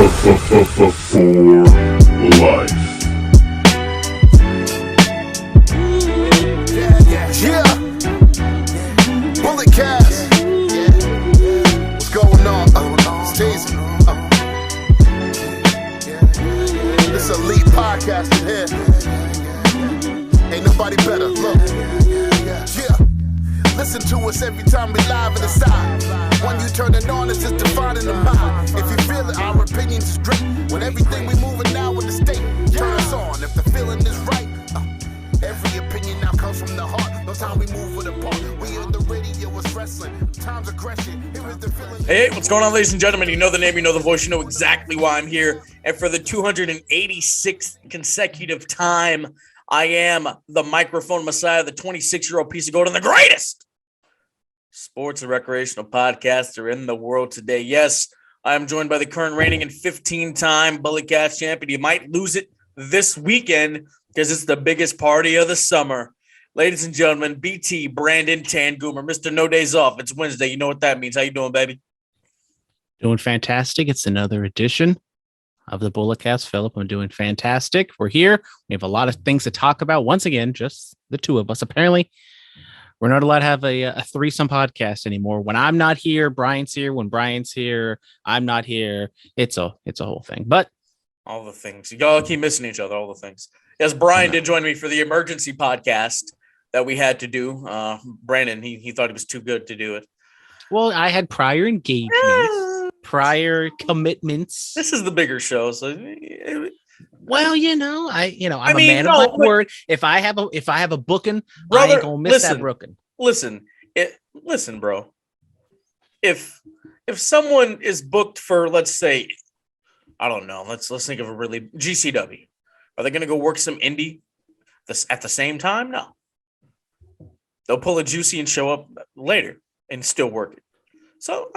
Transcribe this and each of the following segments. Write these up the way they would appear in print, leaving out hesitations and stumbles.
For life. Yeah. Bullet cast. What's going on? Stacy. This elite podcast in here. Ain't nobody better. Look. Yeah. Listen to us every time we live in the side. When you turn it on, it's just defining the mind. If you feel it, our opinions is great. When everything we moving now in the state, turn us on. If the feeling is right, every opinion now comes from the heart. No time we move with a part. We on the radio, it's wrestling. Time's aggression. Here is the feeling. Hey, what's going on, ladies and gentlemen? You know the name, you know the voice, you know exactly why I'm here. And for the 286th consecutive time, I am the microphone messiah, the 26-year-old piece of gold, and the greatest sports and recreational podcaster in the world today. Yes, I am joined by the current reigning and 15-time Bullet Cast champion. You might lose it this weekend because it's the biggest party of the summer. Ladies and gentlemen, BT Brandon Tangoomer, Mr. No Days Off. It's Wednesday. You know what that means. How you doing, baby? Doing fantastic. It's another edition of the Bullet Cast. Phillip, I'm doing fantastic. We're here. We have a lot of things to talk about. Once again, just the two of us. Apparently, we're not allowed to have a threesome podcast anymore. When I'm not here, Brian's here. When Brian's here, I'm not here. It's a whole thing. But all the things. You all keep missing each other, all the things. Yes, Brian did join me for the emergency podcast that we had to do. Brandon, he thought he was too good to do it. Well, I had prior engagements, prior commitments. This is the bigger show, so well, I'm a man of my word. If I have a booking, brother, I ain't gonna miss that booking. Listen, bro. If someone is booked for, let's say, I don't know, let's think of a really GCW. Are they gonna go work some indie at the same time? No. They'll pull a juicy and show up later and still work it. So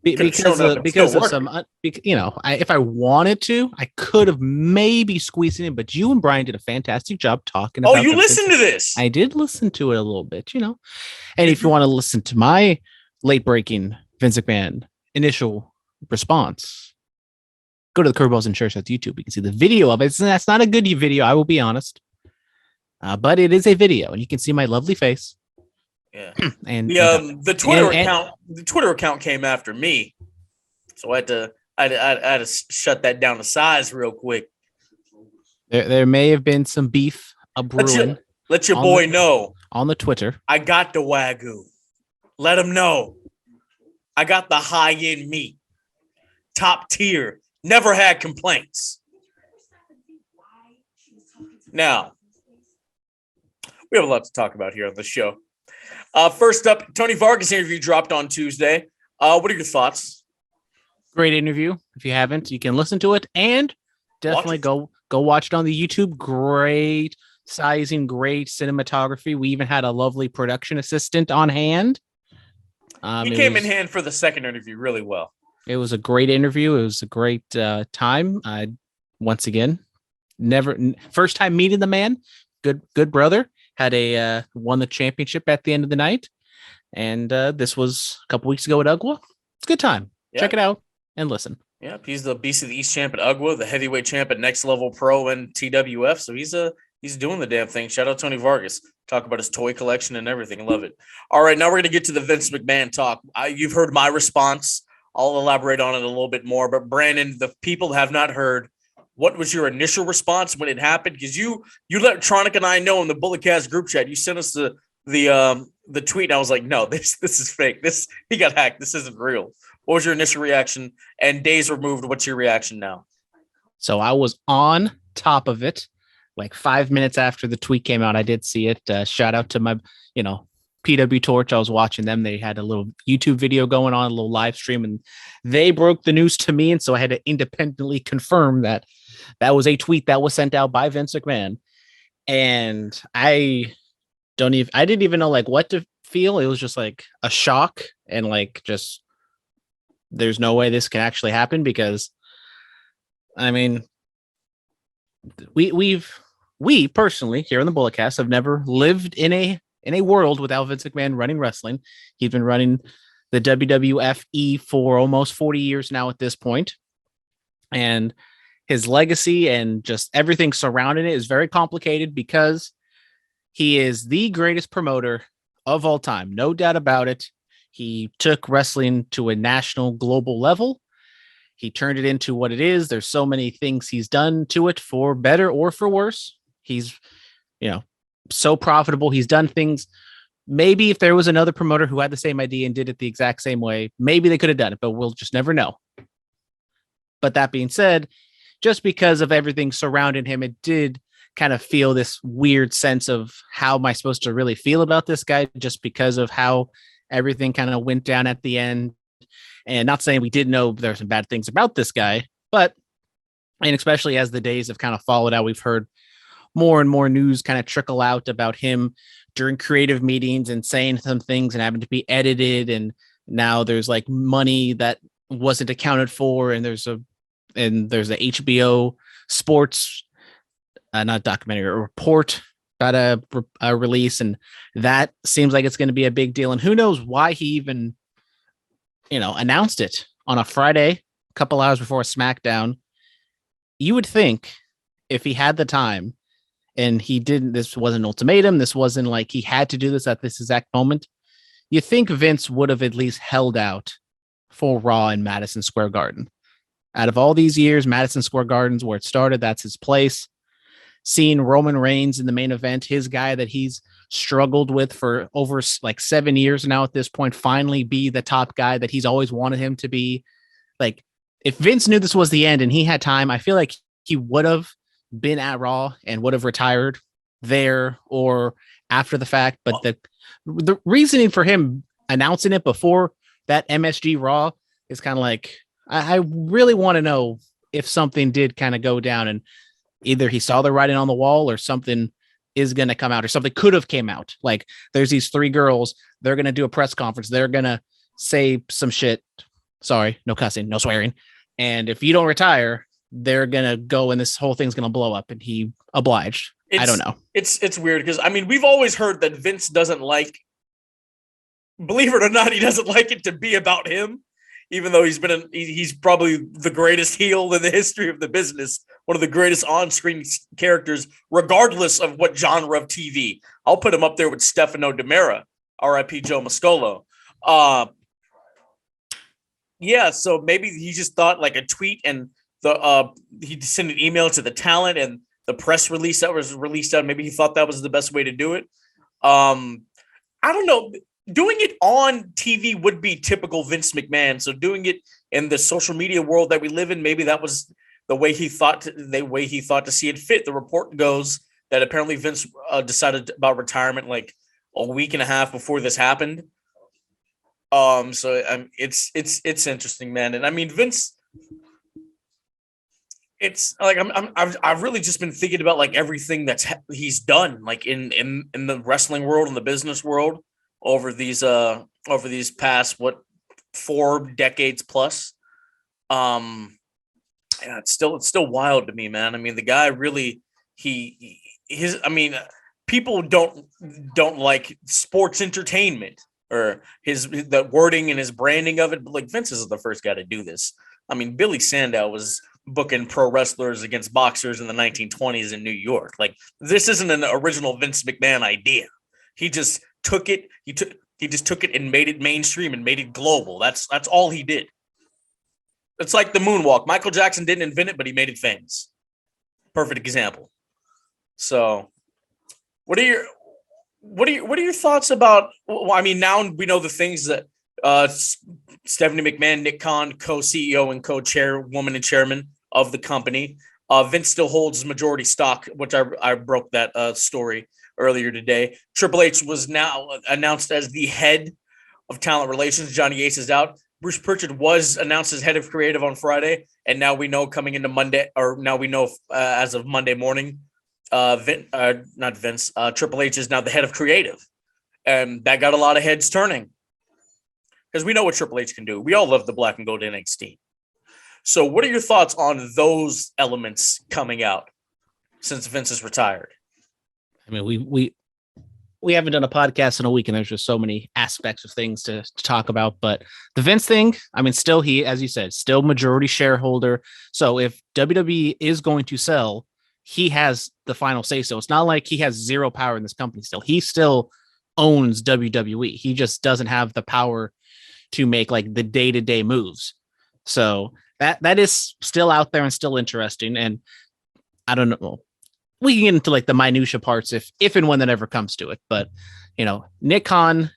because of some, if I wanted to, I could have maybe squeezed it in, but you and Brian did a fantastic job talking about. Oh, you listened to this? I did listen to it a little bit, And if you want to listen to my late breaking Vince McMahon initial response, go to the Curveballs and Shirts at YouTube. You can see the video of it. That's not a good video, I will be honest. But it is a video, and you can see my lovely face. Yeah, and the Twitter account came after me, so I had to shut that down to size real quick. There may have been some beef brewing. Let your boy know on the Twitter. I got the Wagyu. Let him know. I got the high end meat, top tier. Never had complaints. Now, we have a lot to talk about here on the show. First up, Tony Vargas interview dropped on Tuesday. What are your thoughts? Great interview. If you haven't, you can listen to it and definitely go watch it on the YouTube. Great sizing, great cinematography. We even had a lovely production assistant on hand. He came in hand for the second interview really well. It was a great interview. It was a great time. Once again, first time meeting the man. Good brother. Had won the championship at the end of the night, and this was a couple weeks ago at UGWA. It's a good time. Yeah. Check it out and listen. Yeah, he's the Beast of the East champ at UGWA, the heavyweight champ at Next Level Pro and TWF. So he's doing the damn thing. Shout out Tony Vargas. Talk about his toy collection and everything. Love it. All right, now we're gonna get to the Vince McMahon talk. You've heard my response. I'll elaborate on it a little bit more. But Brandon, the people have not heard. What was your initial response when it happened? Because you let Tronic and I know in the Bullet Cast group chat. You sent us the tweet, and I was like, no, this is fake. He got hacked. This isn't real. What was your initial reaction? And days removed, what's your reaction now? So I was on top of it. Like 5 minutes after the tweet came out, I did see it. Shout out to my, PW Torch. I was watching them. They had a little YouTube video going on, a little live stream, and they broke the news to me. And so I had to independently confirm that was a tweet that was sent out by Vince McMahon. And I didn't even know what to feel. It was just like a shock and just, there's no way this can actually happen because we personally here in the Bullet Cast have never lived in a world without Vince McMahon running wrestling. He's been running the WWFE for almost 40 years now at this point. And his legacy and just everything surrounding it is very complicated because he is the greatest promoter of all time. No doubt about it. He took wrestling to a national, global level. He turned it into what it is. There's so many things he's done to it for better or for worse. He's, so profitable. He's done things. Maybe if there was another promoter who had the same idea and did it the exact same way, maybe they could have done it, but we'll just never know. But that being said, just because of everything surrounding him, it did kind of feel this weird sense of how am I supposed to really feel about this guy just because of how everything kind of went down at the end. And not saying we did know there were some bad things about this guy, but, and especially as the days have kind of followed out, we've heard more and more news kind of trickle out about him during creative meetings and saying some things and having to be edited. And now there's like money that wasn't accounted for. And there's a HBO sports, not documentary, a report about a release. And that seems like it's going to be a big deal. And who knows why he even, announced it on a Friday, a couple hours before a SmackDown. You would think if he had the time and he didn't, this wasn't an ultimatum. This wasn't like he had to do this at this exact moment. You think Vince would have at least held out for Raw in Madison Square Garden. Out of all these years, Madison Square Garden's where it started. That's his place. Seeing Roman Reigns in the main event, his guy that he's struggled with for over like 7 years now at this point, finally be the top guy that he's always wanted him to be. Like, if Vince knew this was the end and he had time, I feel like he would have been at Raw and would have retired there or after the fact. But the reasoning for him announcing it before that MSG Raw is kind of like, I really want to know if something did kind of go down and either he saw the writing on the wall or something is going to come out or something could have came out. Like there's these 3 girls, they're going to do a press conference. They're going to say some shit. Sorry, no cussing, no swearing. And if you don't retire, they're going to go and this whole thing's going to blow up. And he obliged. I don't know. It's weird because, we've always heard that Vince doesn't like, believe it or not, he doesn't like it to be about him, even though he's probably the greatest heel in the history of the business, one of the greatest on-screen characters, regardless of what genre of TV. I'll put him up there with Stefano Demera, R.I.P. Joe Mascolo. Yeah, so maybe he just thought like a tweet and he sent an email to the talent and the press release that was released out. Maybe he thought that was the best way to do it. I don't know. Doing it on TV would be typical Vince McMahon. So doing it in the social media world that we live in, maybe that was the way he thought to see it fit. The report goes that apparently Vince decided about retirement like a week and a half before this happened. It's interesting, man. And Vince, it's like I've really just been thinking about like everything he's done like in the wrestling world and the business world over these past 4 decades plus. Yeah, it's still wild to me, man. The guy really people don't like sports entertainment or the wording and his branding of it, but like Vince is the first guy to do this. Billy Sandow was booking pro wrestlers against boxers in the 1920s in New York. Like this isn't an original Vince McMahon idea. He just took it. He just took it and made it mainstream and made it global. That's all he did. It's like the moonwalk. Michael Jackson didn't invent it, but he made it famous. Perfect example. So, what are your thoughts about? Well, now we know the things that Stephanie McMahon, Nick Khan, co-CEO and co-chairwoman and chairman of the company. Vince still holds majority stock, which I broke that story earlier today. Triple H was now announced as the head of talent relations. Johnny Ace is out. Bruce Pritchard was announced as head of creative on Friday, and now we know coming into Monday, or now we know as of Monday morning, Triple H is now the head of creative, and that got a lot of heads turning because we know what Triple H can do. We all love the black and gold NXT. So, what are your thoughts on those elements coming out since Vince is retired? We we haven't done a podcast in a week, and there's just so many aspects of things to talk about. But the Vince thing, I mean, still he, as you said, still majority shareholder. So if WWE is going to sell, he has the final say. So it's not like he has zero power in this company still. He still owns WWE. He just doesn't have the power to make like the day-to-day moves. So that is still out there and still interesting. And I don't know. We can get into like the minutia parts if and when that ever comes to it. But Nick Khan,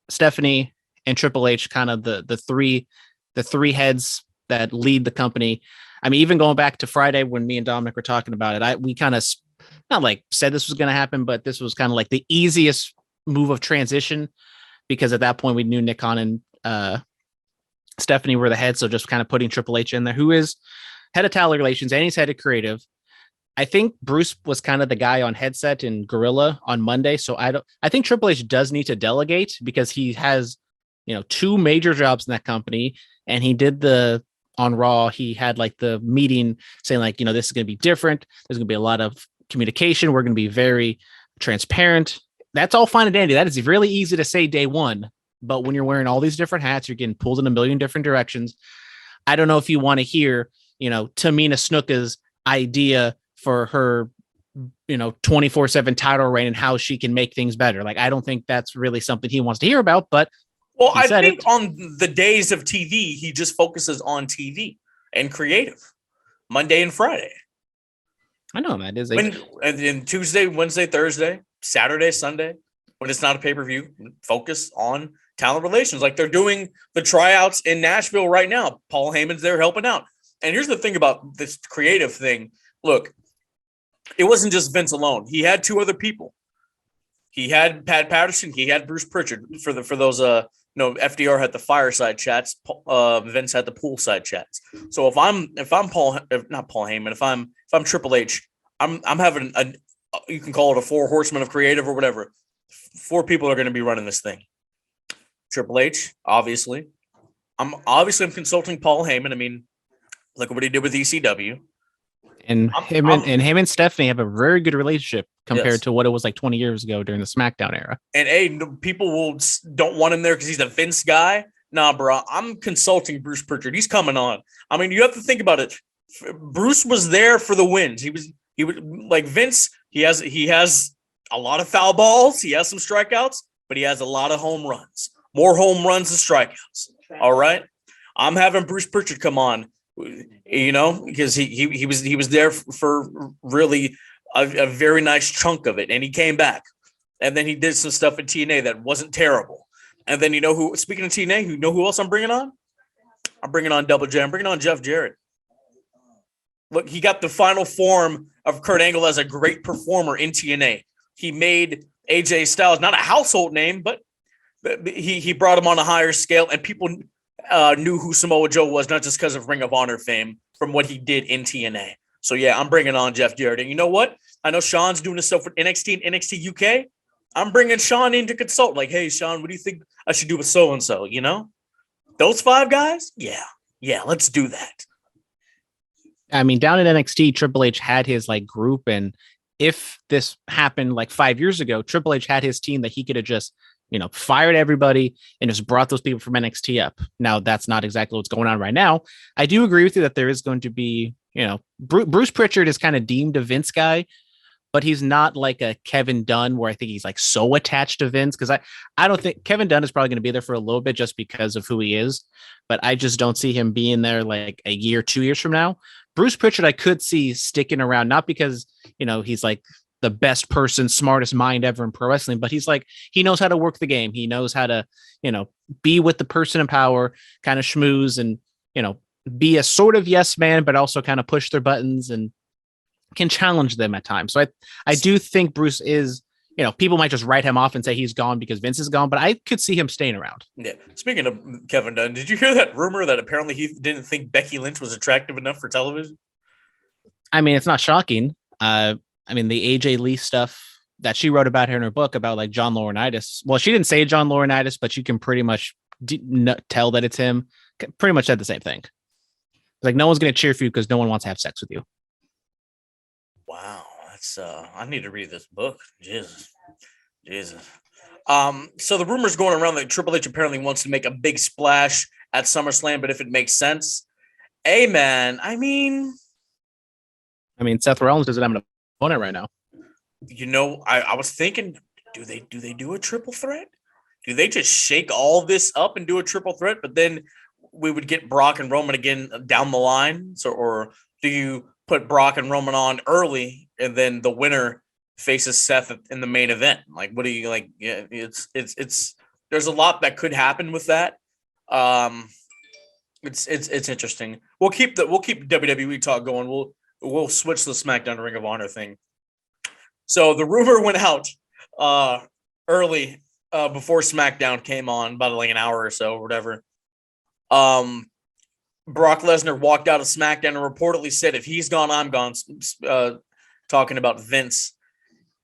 Stephanie, and Triple H, kind of the three heads that lead the company. I mean, even going back to Friday when me and Dominic were talking about it, we kind of not like said this was going to happen, but this was kind of like the easiest move of transition, because at that point we knew Nick Khan and Stephanie were the head. So just kind of putting Triple H in there, who is head of talent relations and he's head of creative. I think Bruce was kind of the guy on headset and Gorilla on Monday. So I think Triple H does need to delegate, because he has, two major jobs in that company. And he did on Raw, he had like the meeting saying like, this is going to be different. There's going to be a lot of communication. We're going to be very transparent. That's all fine and dandy. That is really easy to say day one. But when you're wearing all these different hats, you're getting pulled in a million different directions. I don't know if you want to hear, Tamina Snuka's idea for her, 24/7 title reign and how she can make things better. Like, I don't think that's really something he wants to hear about, but I think on the days of TV, he just focuses on TV and creative Monday and Friday. I know that is and Tuesday, Wednesday, Thursday, Saturday, Sunday, when it's not a pay-per-view, focus on talent relations. Like they're doing the tryouts in Nashville right now. Paul Heyman's there helping out. And here's the thing about this creative thing. Look, it wasn't just Vince alone. He had two other people. He had Pat Patterson. He had Bruce Pritchard for those. FDR had the fireside chats. Vince had the poolside chats. So if I'm not Paul Heyman, if I'm Triple H, I'm having you can call it a four horsemen of creative or whatever. Four people are going to be running this thing. Triple H, obviously. I'm consulting Paul Heyman. I mean, look at what he did with ECW. And him and Stephanie have a very good relationship compared to what it was like 20 years ago during the SmackDown era. And people don't want him there because he's a Vince guy. Nah, bro, I'm consulting Bruce Pritchard. He's coming on. I mean, you have to think about it. Bruce was there for the wins. He was like Vince. He has a lot of foul balls. He has some strikeouts, but he has a lot of home runs. More home runs than strikeouts. All right. I'm having Bruce Pritchard come on. Because he was there for really a very nice chunk of it, and he came back, and then he did some stuff at TNA that wasn't terrible, and then speaking of TNA, who else I'm bringing on? I'm bringing on Double J. I'm bringing on Jeff Jarrett. Look, he got the final form of Kurt Angle as a great performer in TNA. He made AJ Styles not a household name, but he brought him on a higher scale, and people knew who Samoa Joe was, not just because of Ring of Honor fame from what he did in TNA. So, yeah, I'm bringing on Jeff Jarrett. And you know what? I know Sean's doing this stuff with NXT and NXT UK. I'm bringing Sean in to consult. Like, hey, Sean, what do you think I should do with so-and-so, Those five guys? Yeah, let's do that. I mean, down at NXT, Triple H had his, group. And if this happened, 5 years ago, Triple H had his team that he could have just fired everybody and just brought those people from NXT up. Now, that's not exactly what's going on right now. I do agree with you that there is going to be, Bruce Pritchard is kind of deemed a Vince guy, but he's not like a Kevin Dunn where I think he's so attached to Vince. Because I don't think Kevin Dunn is probably going to be there for a little bit just because of who he is. But I just don't see him being there a year, 2 years from now. Bruce Pritchard, I could see sticking around, not because, he's the best person, smartest mind ever in pro wrestling, but he's he knows how to work the game. He knows how to, be with the person in power, kind of schmooze and, be a sort of yes man, but also kind of push their buttons and can challenge them at times. So I do think Bruce is, people might just write him off and say he's gone because Vince is gone, but I could see him staying around. Yeah. Speaking of Kevin Dunn, did you hear that rumor that apparently he didn't think Becky Lynch was attractive enough for television? I mean, it's not shocking. The AJ Lee stuff that she wrote about her in her book about John Laurinaitis. Well, she didn't say John Laurinaitis, but you can pretty much tell that it's him. Pretty much said the same thing. No one's going to cheer for you because no one wants to have sex with you. Wow. That's I need to read this book. Jesus. Jesus. So the rumor's going around that Triple H apparently wants to make a big splash at SummerSlam, but if it makes sense, hey man, I mean, Seth Rollins doesn't have an opponent right now. I was thinking, do they do a triple threat? Do they just shake all this up and do a triple threat? But then we would get Brock and Roman again down the line. So, or do you put Brock and Roman on early and then the winner faces Seth in the main event? Like, what do you like? Yeah, it's there's a lot that could happen with that. It's interesting. We'll keep WWE talk going. We'll switch to the SmackDown Ring of Honor thing. So the rumor went out early before SmackDown came on, about like an hour or so, or whatever. Brock Lesnar walked out of SmackDown and reportedly said, "If he's gone, I'm gone." Talking about Vince,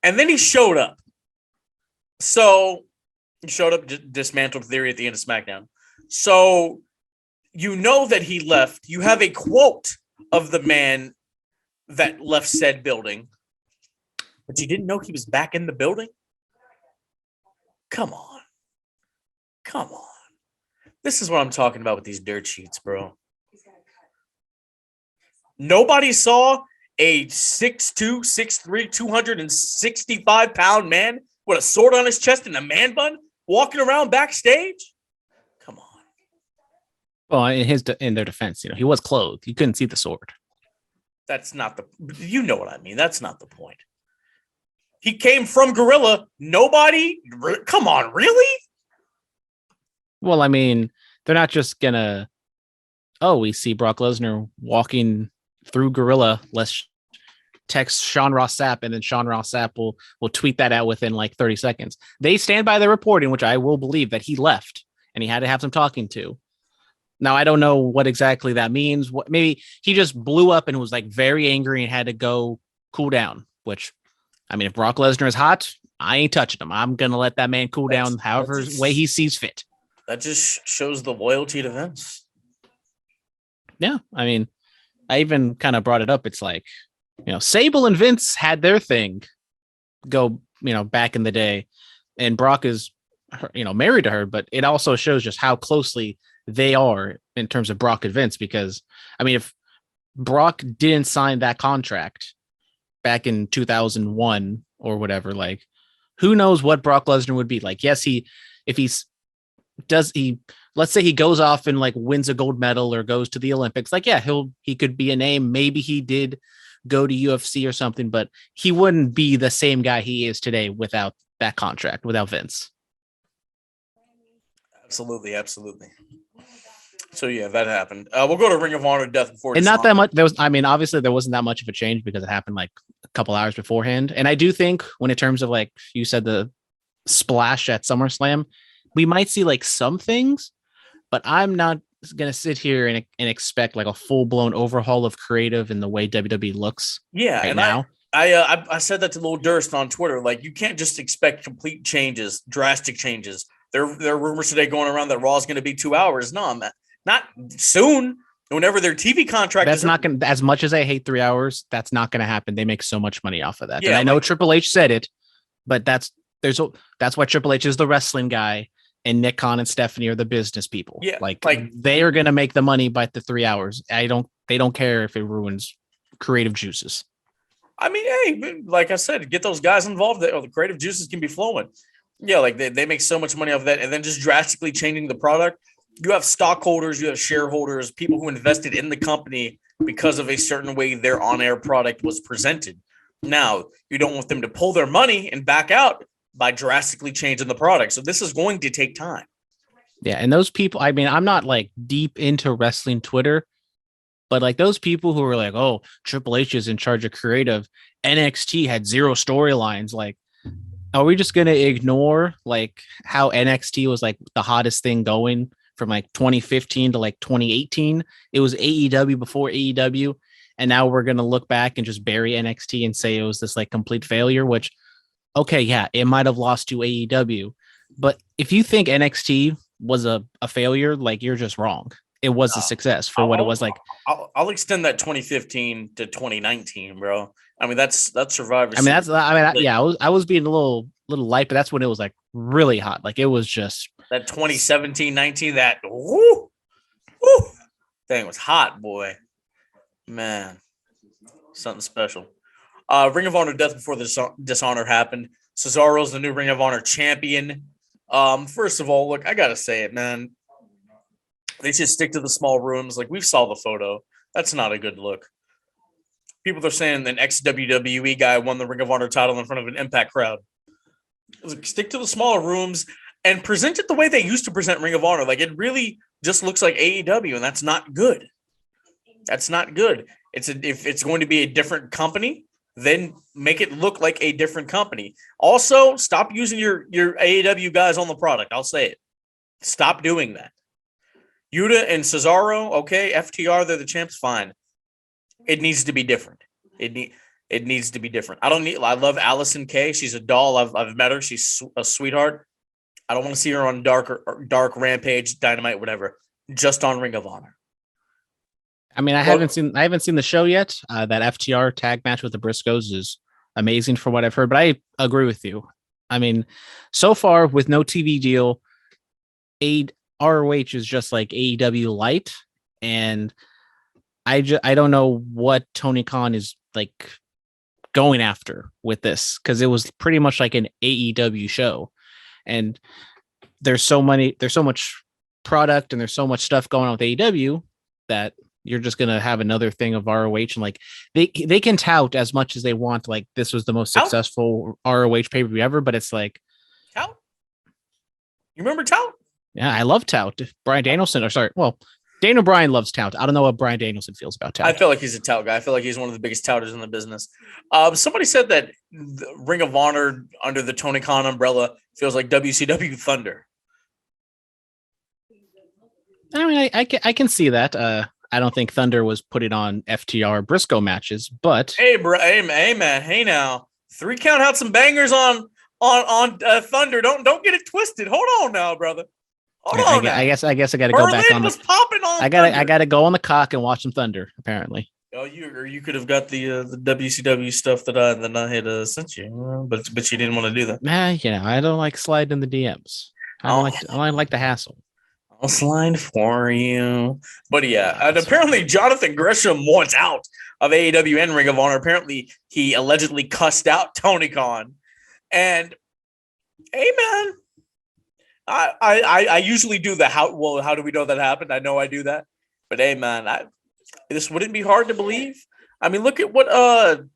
and then he showed up. So he showed up, dismantled Theory at the end of SmackDown. So you know that he left. You have a quote of the man that left said building, but you didn't know he was back in the building? Come on. This is what I'm talking about with these dirt sheets, bro. Nobody saw a 6'2", 6'3", 265-pound man with a sword on his chest and a man bun walking around backstage? Come on. Well, in their defense, he was clothed. You couldn't see the sword. That's not you know what I mean. That's not the point. He came from Gorilla. Come on, really? Well, they're not just gonna, we see Brock Lesnar walking through Gorilla. Let's text Sean Ross Sapp, and then Sean Ross Sapp will tweet that out within like 30 seconds. They stand by the reporting, which I will believe, that he left and he had to have some talking to. Now, I don't know what exactly that means. Maybe he just blew up and was like very angry and had to go cool down, which, if Brock Lesnar is hot, I ain't touching him. I'm going to let that man cool down however way he sees fit. That just shows the loyalty to Vince. Yeah. I even kind of brought it up. It's like, Sable and Vince had their thing go, back in the day, and Brock is, married to her, but it also shows just how closely they are in terms of Brock and Vince, because if Brock didn't sign that contract back in 2001 or whatever, like, who knows what Brock Lesnar would be like. Yes, let's say he goes off and like wins a gold medal or goes to the Olympics, like, yeah, he could be a name. Maybe he did go to UFC or something, but he wouldn't be the same guy he is today without that contract, without Vince. Absolutely. So yeah, that happened. We'll go to Ring of Honor Death Before and Dishonor. Not that much. Obviously there wasn't that much of a change because it happened like a couple hours beforehand. And I do think when in terms of like you said, the splash at SummerSlam, we might see like some things, but I'm not gonna sit here and expect like a full blown overhaul of creative in the way WWE looks. Yeah, right and now. I said that to Lil Durst on Twitter. Like, you can't just expect complete changes, drastic changes. There are rumors today going around that Raw is going to be 2 hours. No, not soon. Whenever their TV contract, that's not going to, as much as I hate 3 hours, that's not going to happen. They make so much money off of that. Yeah, and I know Triple H said it, but that's why Triple H is the wrestling guy and Nick Khan and Stephanie are the business people. Yeah, like they are going to make the money by the 3 hours. They don't care if it ruins creative juices. Hey, like I said, get those guys involved. The creative juices can be flowing. Yeah, like they make so much money off of that, and then just drastically changing the product. You have stockholders, you have shareholders, people who invested in the company because of a certain way their on-air product was presented. Now, you don't want them to pull their money and back out by drastically changing the product. So this is going to take time. Yeah, and those people, I'm not like deep into wrestling Twitter, but like those people who are like, oh, Triple H is in charge of creative. NXT had 0 storylines. Like, are we just going to ignore like how NXT was like the hottest thing going from like 2015 to like 2018? It was AEW before AEW. And now we're going to look back and just bury NXT and say it was this like complete failure, which, okay, yeah, it might have lost to AEW. But if you think NXT was a failure, like, you're just wrong. it was a success for what it was like. I'll extend that 2015 to 2019, bro. I mean, that's Survivor I Series. mean, I was being a little light, but that's when it was like really hot. Like it was just that 2017-19, that woo, thing was hot, boy. Man, something special. Ring of Honor Death Before Dishonor happened. Cesaro's the new Ring of Honor champion. First of all, look, I gotta say it, man. They should stick to the small rooms. Like, we saw the photo. That's not a good look. People are saying an ex-WWE guy won the Ring of Honor title in front of an Impact crowd. Like, stick to the smaller rooms and present it the way they used to present Ring of Honor. Like, it really just looks like AEW, and that's not good. That's not good. If it's going to be a different company, then make it look like a different company. Also, stop using your AEW guys on the product. I'll say it. Stop doing that. Yuta and Cesaro, okay, FTR, they're the champs, fine. It needs to be different. It needs to be different. I love Allison Kay. She's a doll. I've met her. She's a sweetheart. I don't want to see her on Dark Rampage, Dynamite, whatever. Just on Ring of Honor. I mean, I haven't seen the show yet. That FTR tag match with the Briscoes is amazing from what I've heard, but I agree with you. I mean, so far with no TV deal, ROH is just like AEW light, and I don't know what Tony Khan is like going after with this, because it was pretty much like an AEW show, and there's so much product and there's so much stuff going on with AEW that you're just gonna have another thing of ROH, and like they can tout as much as they want, like this was the most successful ROH pay-per-view ever, but it's like tout. You remember tout? Yeah, I love tout. Brian Danielson, Daniel Bryan loves tout. I don't know what Brian Danielson feels about tout. I feel like he's a tout guy. I feel like he's one of the biggest touters in the business. Somebody said that the Ring of Honor under the Tony Khan umbrella feels like WCW Thunder. I mean, I can see that. I don't think Thunder was putting on FTR Briscoe matches, but hey, man, hey now, 3 count out some bangers on Thunder. Don't get it twisted. Hold on now, brother. I guess I got to go back on. Was popping on. I got to go on the cock and watch some Thunder. Apparently. Oh, you could have got the WCW stuff that I had sent you, but you didn't want to do that. Nah, I don't like sliding in the DMs. I don't like the hassle. I'll slide for you. But yeah, and apparently Jonathan Gresham wants out of AEW and Ring of Honor. Apparently he allegedly cussed out Tony Khan. And hey, man. I usually do the how do we know that happened? I know I do that. But hey, man, this wouldn't be hard to believe. I mean, look at what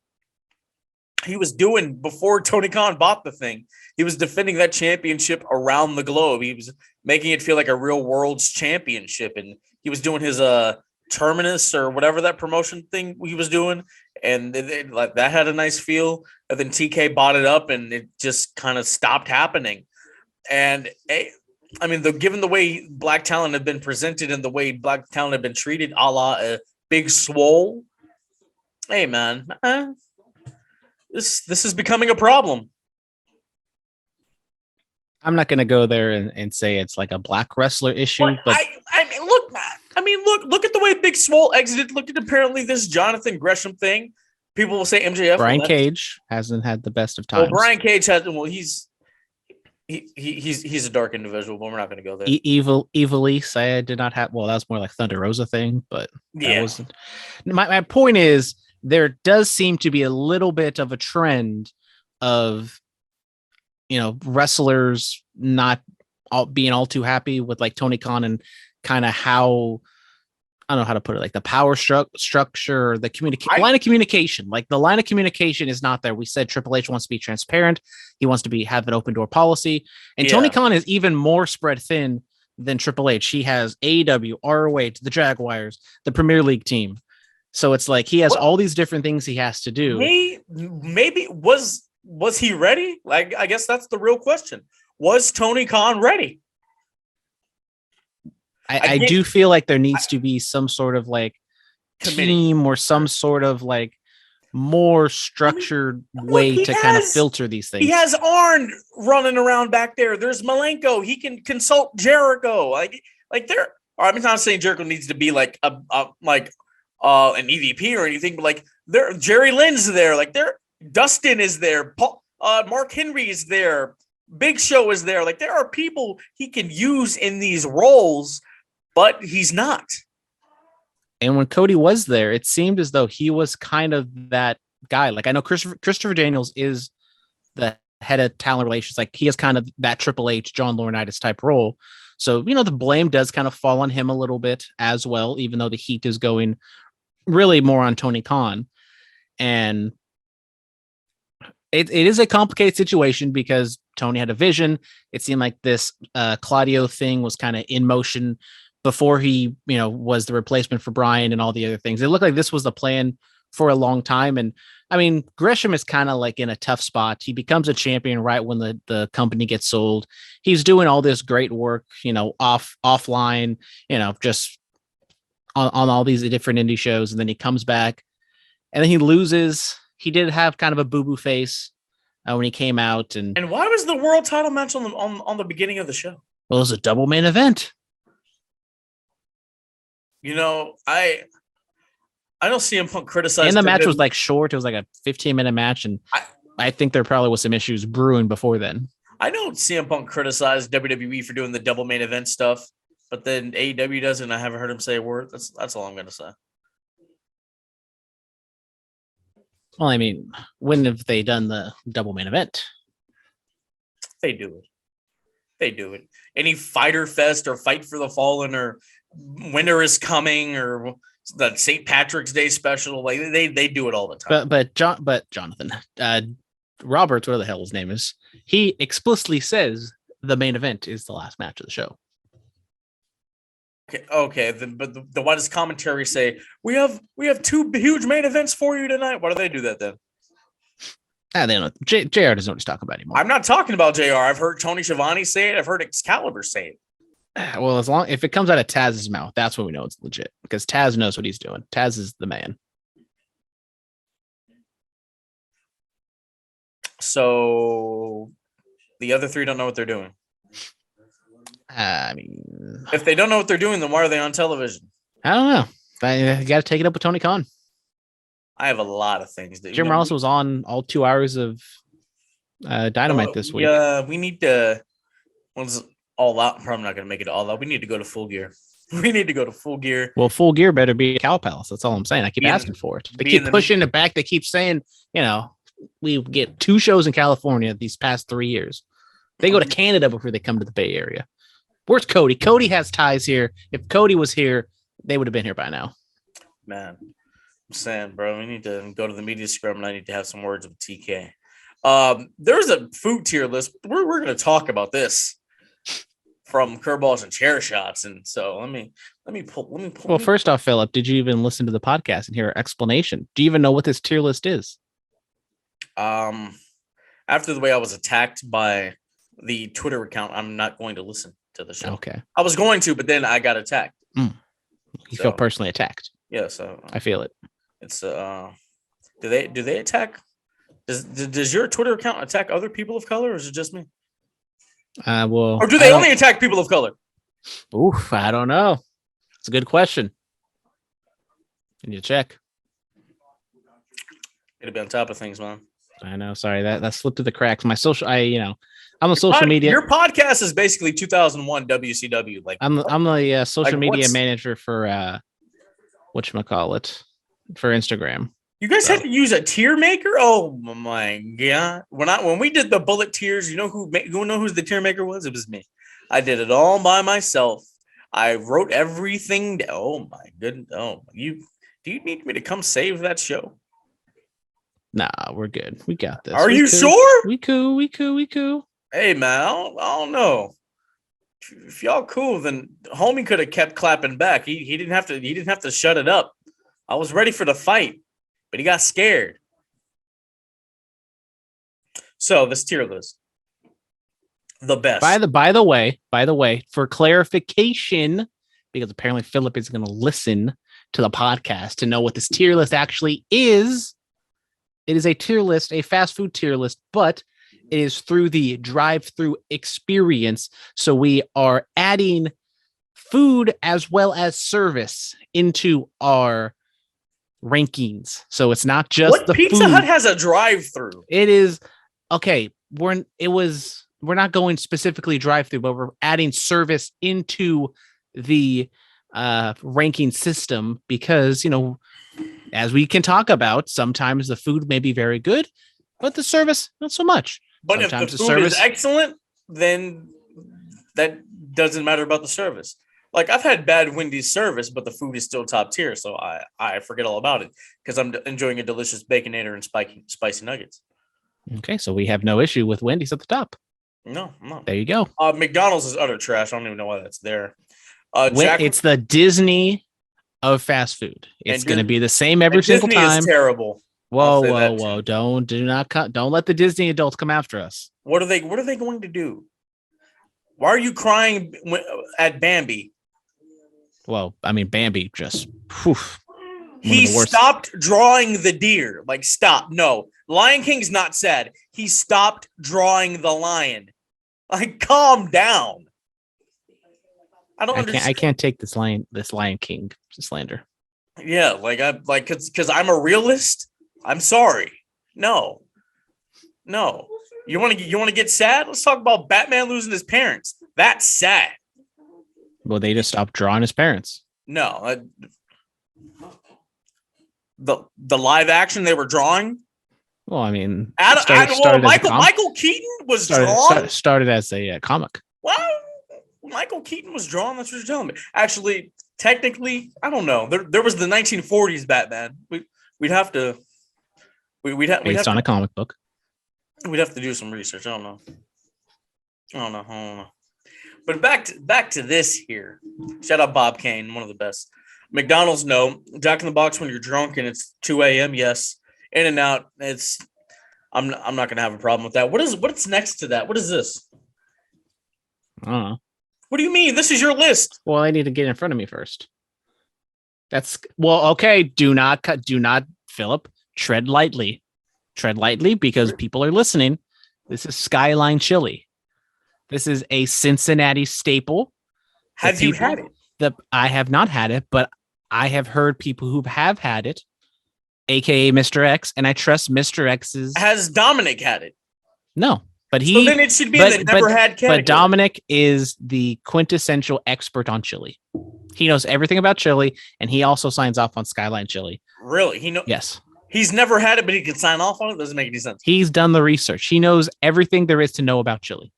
he was doing before Tony Khan bought the thing. He was defending that championship around the globe. He was making it feel like a real world's championship, and he was doing his Terminus or whatever that promotion thing he was doing, and like that had a nice feel. And then TK bought it up, and it just kind of stopped happening. And I mean, given the way Black Talent had been presented and the way Black Talent had been treated, a la Big Swole. Hey, man, this is becoming a problem. I'm not going to go there and say it's like a black wrestler issue, but I mean, look, man. I mean, look at the way Big Swole exited. Look at apparently this Jonathan Gresham thing. People will say MJF. Brian Cage hasn't had the best of times. Well, Brian Cage has. Well, he's a dark individual, but we're not going to go there. Evilise, I did not have. Well, that was more like Thunder Rosa thing, but that wasn't. My point is, there does seem to be a little bit of a trend of, wrestlers not being all too happy with like Tony Khan and kind of how, I don't know how to put it, like the power structure, the line of communication. Like the line of communication is not there. We said Triple H wants to be transparent. He wants to have an open door policy. And Tony Khan is even more spread thin than Triple H. He has AEW, ROH, the Jaguars, the Premier League team. So it's like he has all these different things he has to do. Maybe was he ready? Like, I guess that's the real question. Was Tony Khan ready? I do feel like there needs to be some sort of like team or some sort of like more structured way to kind of filter these things. He has Arn running around back there. There's Malenko. He can consult Jericho. Like or I'm not saying Jericho needs to be like an EVP or anything, but like Jerry Lynn's there, like Dustin is there, Mark Henry is there, Big Show is there. Like there are people he can use in these roles, but he's not. And when Cody was there, it seemed as though he was kind of that guy. Like I know Christopher Daniels is the head of talent relations. Like he has kind of that Triple H, John Laurinaitis type role. So, the blame does kind of fall on him a little bit as well, even though the heat is going really more on Tony Khan. And it is a complicated situation because Tony had a vision. It seemed like this Claudio thing was kind of in motion before he, was the replacement for Bryan and all the other things. It looked like this was the plan for a long time. And I mean, Gresham is kind of like in a tough spot. He becomes a champion right when the company gets sold. He's doing all this great work, offline, just on all these different indie shows. And then he comes back and then he loses. He did have kind of a boo-boo face when he came out. And why was the world title match on the beginning of the show? Well, it was a double main event. I don't see CM Punk criticize. And the match was like short. It was like a 15-minute match. And I think there probably was some issues brewing before then. I know CM Punk criticized WWE for doing the double main event stuff, but then AEW does it, and I haven't heard him say a word. That's all I'm going to say. Well, I mean, when have they done the double main event? They do it. Any Fighter Fest or Fight for the Fallen or Winter is Coming or the St. Patrick's Day special, like they do it all the time. But Jonathan, Roberts, whatever the hell his name is, he explicitly says the main event is the last match of the show. Okay. But why does commentary say we have two huge main events for you tonight? Why do they do that then? They don't know. JR doesn't know what he's talking about anymore. I'm not talking about JR. I've heard Tony Schiavone say it. I've heard Excalibur say it. Well, if it comes out of Taz's mouth, that's when we know it's legit because Taz knows what he's doing. Taz is the man. So the other three don't know what they're doing. I mean, if they don't know what they're doing, then why are they on television? I don't know. You got to take it up with Tony Khan. I have a lot of things. Jim Ross was on all 2 hours of Dynamite this week. Yeah, we need to. Once All Out, I'm probably not going to make it All Out. We need to go to Full Gear. Well, Full Gear better be Cow Palace. That's all I'm saying. I keep asking for it. They keep pushing it back. They keep saying, we get 2 shows in California these past 3 years. They go to Canada before they come to the Bay Area. Where's Cody? Cody has ties here. If Cody was here, they would have been here by now. Man, I'm saying, bro, we need to go to the media scrum and I need to have some words with TK. There's a food tier list. We're going to talk about this from curveballs and chair shots. And so let me pull. Well, first off, Phillip, did you even listen to the podcast and hear our explanation? Do you even know what this tier list is? After the way I was attacked by the Twitter account, I'm not going to listen to the show. Okay. I was going to, but then I got attacked. You feel personally attacked. Yeah, so I feel it. It's do they attack? Does your Twitter account attack other people of color, or is it just me? Well, or do they only attack people of color? Oof, I don't know. It's a good question. You need to check. Gotta be on top of things, man. I know. Sorry, that slipped through the cracks. I'm a social media. Your podcast is basically 2001 WCW. Like I'm the social media manager for whatchamacallit, for Instagram. You guys had to use a tier maker? Oh my god! When we did the bullet tiers, you know who the tier maker was? It was me. I did it all by myself. I wrote everything down. Oh my goodness! Oh, do you need me to come save that show? Nah, we're good. We got this. Are you sure? We cool. Hey man, I don't know. If y'all cool, then homie could have kept clapping back. He didn't have to shut it up. I was ready for the fight, but he got scared. So this tier list, the best. By the way, for clarification, because apparently Phillip is going to listen to the podcast to know what this tier list actually is. It is a tier list, a fast food tier list, but it is through the drive-through experience. So we are adding food as well as service into our rankings. So it's not just What the Pizza food. Hut has a drive-through? It is okay. We're not going specifically drive-through, but we're adding service into the ranking system because, you know, as we can talk about, sometimes the food may be very good, but the service not so much. But Sometimes if the food is excellent, then that doesn't matter about the service. Like, I've had bad Wendy's service, but the food is still top tier, so I forget all about it because I'm enjoying a delicious Baconator and spicy nuggets. Okay, so we have no issue with Wendy's at the top. No. There you go. McDonald's is utter trash. I don't even know why that's there. It's the Disney of fast food. It's going to be the same every single Disney time. Is terrible. Whoa! Don't let the Disney adults come after us. What are they going to do? Why are you crying at Bambi? Well, I mean, Bambi just. He stopped drawing the deer. Like, stop. No, Lion King's not sad. He stopped drawing the lion. Like, calm down. I don't understand. I can't take this Lion King slander. Yeah, because I'm a realist. I'm sorry. No. You want to get sad? Let's talk about Batman losing his parents. That's sad. Well, they just stopped drawing his parents. No. The live action they were drawing. Well, I mean, Michael Keaton was drawn. Started as a comic. Well, Michael Keaton was drawn. That's what you're telling me. Actually, technically, I don't know. There was the 1940s Batman. We'd have to. Based on a comic book. We'd have to do some research. I don't know. But back to this here. Shout out Bob Kane, one of the best. McDonald's, no. Jack in the Box when you're drunk and it's 2 a.m. Yes. In and out. I'm not gonna have a problem with that. What's next to that? What is this? I don't know. What do you mean? This is your list. Well, I need to get in front of me first. Okay. Do not, Phillip. Tread lightly because people are listening. This is Skyline Chili. This is a Cincinnati staple. Have you had it? I have not had it, but I have heard people who have had it, aka Mr. X, and I trust Mr. X's. Has Dominic had it? No, but so then it should be the never had category. But Dominic is the quintessential expert on chili. He knows everything about chili, and he also signs off on Skyline Chili. Really? He knows. Yes. He's never had it, but he can sign off on it. Doesn't make any sense. He's done the research. He knows everything there is to know about chili.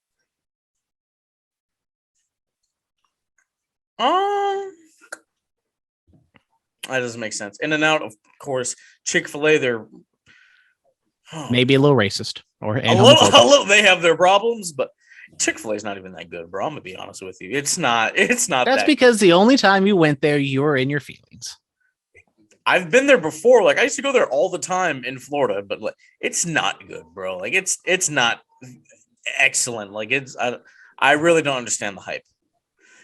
That doesn't make sense. In and out, of course. Chick-fil-A, they're maybe a little racist or a little. They have their problems, but Chick-fil-A is not even that good, bro. I'm gonna be honest with you. It's not. That's because the only time you went there, you were in your feelings. I've been there before. Like, I used to go there all the time in Florida, but like, it's not good, bro. Like, it's not excellent. Like, I really don't understand the hype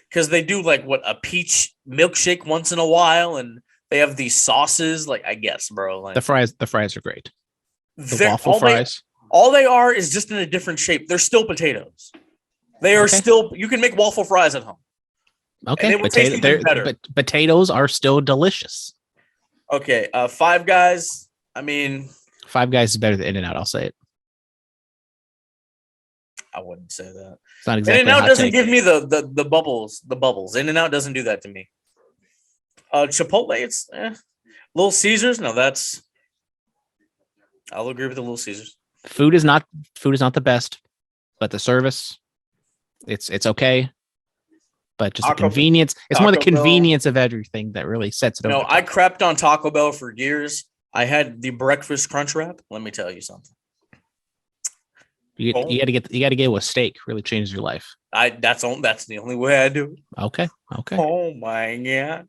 because they do like a peach milkshake once in a while, and they have these sauces. Like, I guess, bro. Like, the fries are great. The waffle fries. All they are is just in a different shape. They're still potatoes. They are still. You can make waffle fries at home. Okay, but potatoes are still delicious. Okay, Five Guys. I mean, Five Guys is better than In-N-Out. I'll say it. I wouldn't say that. It's not exactly. In-N-Out doesn't give me the bubbles. The bubbles. In-N-Out doesn't do that to me. Chipotle. It's Little Caesars. No, I'll agree with the Little Caesars. Food is not the best, but the service, it's okay. But just the convenience. It's more the convenience of everything that really sets it over. No, I crapped on Taco Bell for years. I had the breakfast crunch wrap. Let me tell you something. You got to get with steak. Really changes your life. That's the only way I do it. Okay. Oh my god.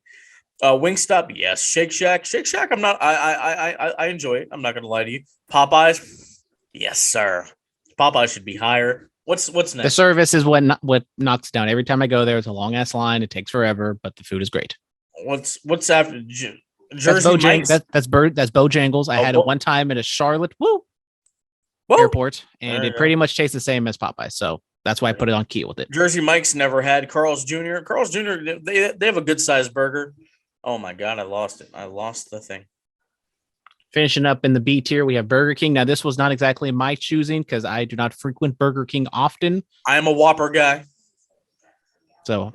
Wingstop, yes. Shake Shack. I'm not. I enjoy it. I'm not gonna lie to you. Popeyes, yes, sir. Popeyes should be higher. What's next? The service is what knocks down. Every time I go there, it's a long ass line. It takes forever, but the food is great. What's after Jersey Mike's? That's Bojangles. I had it one time at a Charlotte airport, and it pretty much tastes the same as Popeyes. So That's why I put it on Keel with it. Jersey Mike's never had. Carl's Jr. Carl's Jr. They have a good sized burger. Oh my God, I lost it. I lost the thing. Finishing up in the B tier, we have Burger King. Now, this was not exactly my choosing because I do not frequent Burger King often. I am a Whopper guy. So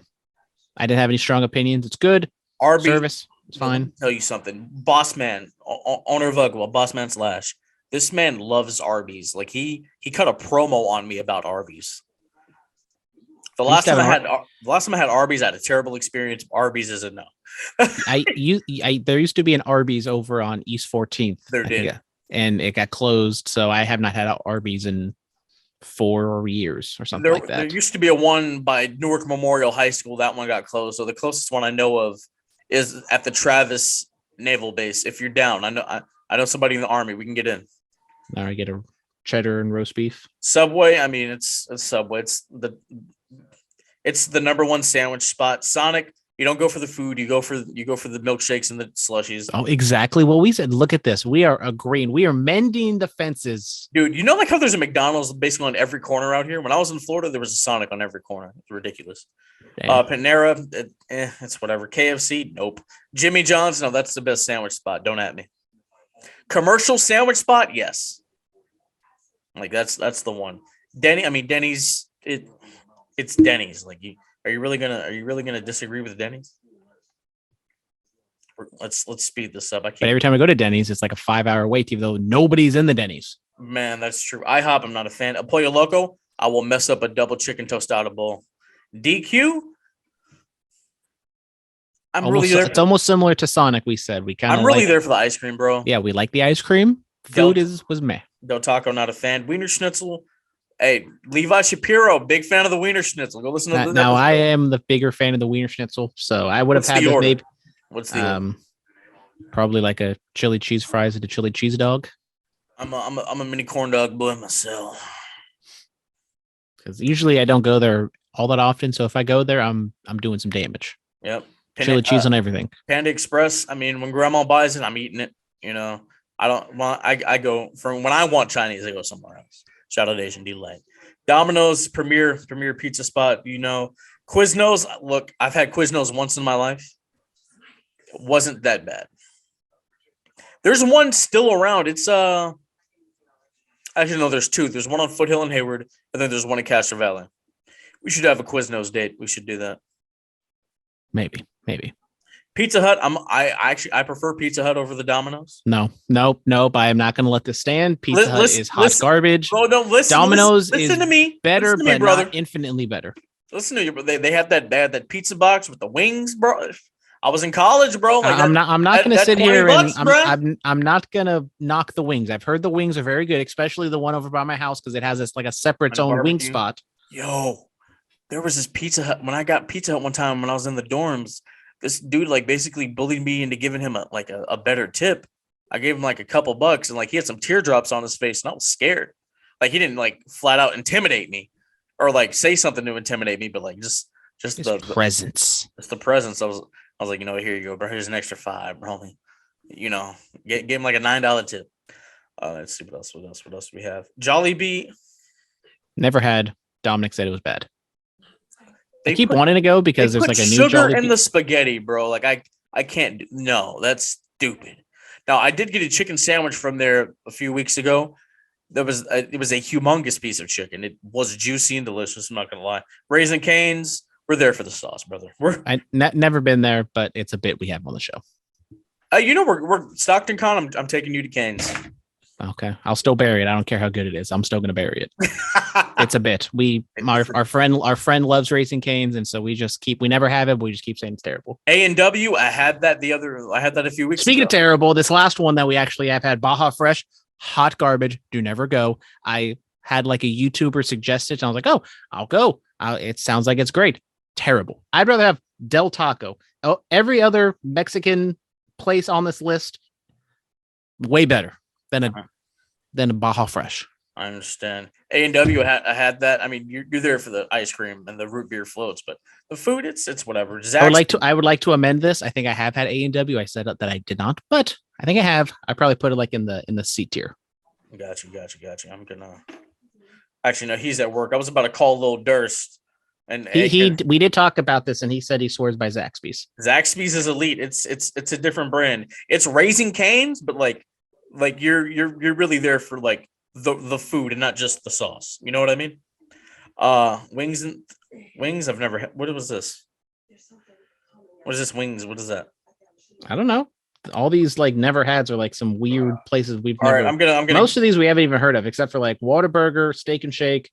I didn't have any strong opinions. It's good. Arby's. Service. It's fine. Let me tell you something. Boss man, owner of Ugwa, Boss Man Slash. This man loves Arby's. Like he cut a promo on me about Arby's. The last time I had Arby's, I had a terrible experience. Arby's is a no. There used to be an Arby's over on East 14th. There did. And it got closed. So I have not had Arby's in 4 years or something like that. There used to be a one by Newark Memorial High School. That one got closed. So the closest one I know of is at the Travis Naval Base. If you're down, I know somebody in the Army. We can get in. All right, get a cheddar and roast beef. Subway. I mean, it's Subway. It's the number one sandwich spot. Sonic. You don't go for the food. You go for the milkshakes and the slushies. Oh, exactly what we said. Look at this. We are agreeing. We are mending the fences. Dude, you know like how there's a McDonald's basically on every corner out here? When I was in Florida, there was a Sonic on every corner. It's ridiculous. Panera, it's whatever. KFC, nope. Jimmy John's, no, that's the best sandwich spot. Don't at me. Commercial sandwich spot, yes. Like that's the one. Denny's, it's Denny's. Like Are you really gonna disagree with Denny's? Let's speed this up. But every time I go to Denny's, it's like a 5-hour wait, even though nobody's in the Denny's. Man, that's true. IHOP, I'm not a fan. Pollo Loco, I will mess up a double chicken tostada bowl. DQ, It's almost similar to Sonic. We said I'm really there for the ice cream, bro. Yeah, we like the ice cream. Food was meh. Del Taco, not a fan. Wiener Schnitzel. Hey, Levi Shapiro, big fan of the Wiener Schnitzel. Go listen to that. Now, I am the bigger fan of the Wiener Schnitzel, so I would have had it maybe. What's the order? Probably like a chili cheese fries and a chili cheese dog. I'm a mini corn dog boy myself. Because usually I don't go there all that often, so if I go there, I'm doing some damage. Yep. Chili cheese on everything. Panda Express. I mean, when Grandma buys it, I'm eating it. You know, I don't want. I go from when I want Chinese, I go somewhere else. Shout out Asian Delight. Domino's premier pizza spot. You know, Quiznos. Look, I've had Quiznos once in my life. It wasn't that bad. There's one still around. It's actually no, there's two. There's one on Foothill and Hayward, and then there's one in Castro Valley. We should have a Quiznos date. We should do that. Maybe. Pizza Hut. I prefer Pizza Hut over the Domino's. Nope. I am not going to let this stand. Pizza Hut is hot garbage. Bro, no, Domino's listen is to me. Better, listen to me, but brother. Not infinitely better. Listen to you, bro. They have that pizza box with the wings, bro. I was in college, bro. Like I'm not going to sit here bucks, and I'm not going to knock the wings. I've heard the wings are very good, especially the one over by my house because it has this like a separate own barbecue. wing spot. Yo, there was this Pizza Hut when I got Pizza Hut one time when I was in the dorms. This dude like basically bullied me into giving him a better tip. I gave him like a couple bucks and like he had some teardrops on his face and I was scared. Like he didn't like flat out intimidate me or like say something to intimidate me, but like just the presence. Just the presence. I was like, you know, here you go, bro. Here's an extra $5, bro. You know, gave him like a $9 tip. Let's see what else do we have. Jollibee. Never had. Dominic said it was bad. I keep wanting to go because there's like a new sugar in the spaghetti, bro. Like I can't. No, that's stupid. Now I did get a chicken sandwich from there a few weeks ago. It was a humongous piece of chicken. It was juicy and delicious. I'm not gonna lie. Raising Cane's. We're there for the sauce, brother. I never been there, but it's a bit we have on the show. You know, we're Stockton Con. I'm taking you to Cane's. Okay, I'll still bury it. I don't care how good it is. I'm still gonna bury it. It's a bit. Our friend loves Raising Cane's, and so we never have it. But we just keep saying it's terrible. A&W. I had that a few weeks. Speaking ago. of terrible, this last one that we actually have had Baja Fresh, hot garbage. Do never go. I had like a YouTuber suggest it, and I was like, oh, I'll go. It sounds like it's great. Terrible. I'd rather have Del Taco. Every other Mexican place on this list, way better than a Baja Fresh. I understand. A&W had that. I mean, you're there for the ice cream and the root beer floats, but the food, it's whatever. I would like to amend this. I think I have had A&W. I said that I did not, but I think I have. I probably put it like in the C tier. Gotcha. I'm gonna Actually, no, he's at work. I was about to call Lil Durst. And we did talk about this, and he said he swears by Zaxby's. Zaxby's is elite. It's a different brand. It's Raising Cane's, but like you're really there for like the food and not just the sauce. You know what I mean? Wings. I've never had. What was this? What is this? Wings. What is that? I don't know. All these like never hads are like some weird places we've All never. right, I'm gonna. Most of these we haven't even heard of, except for like Whataburger, Steak and Shake,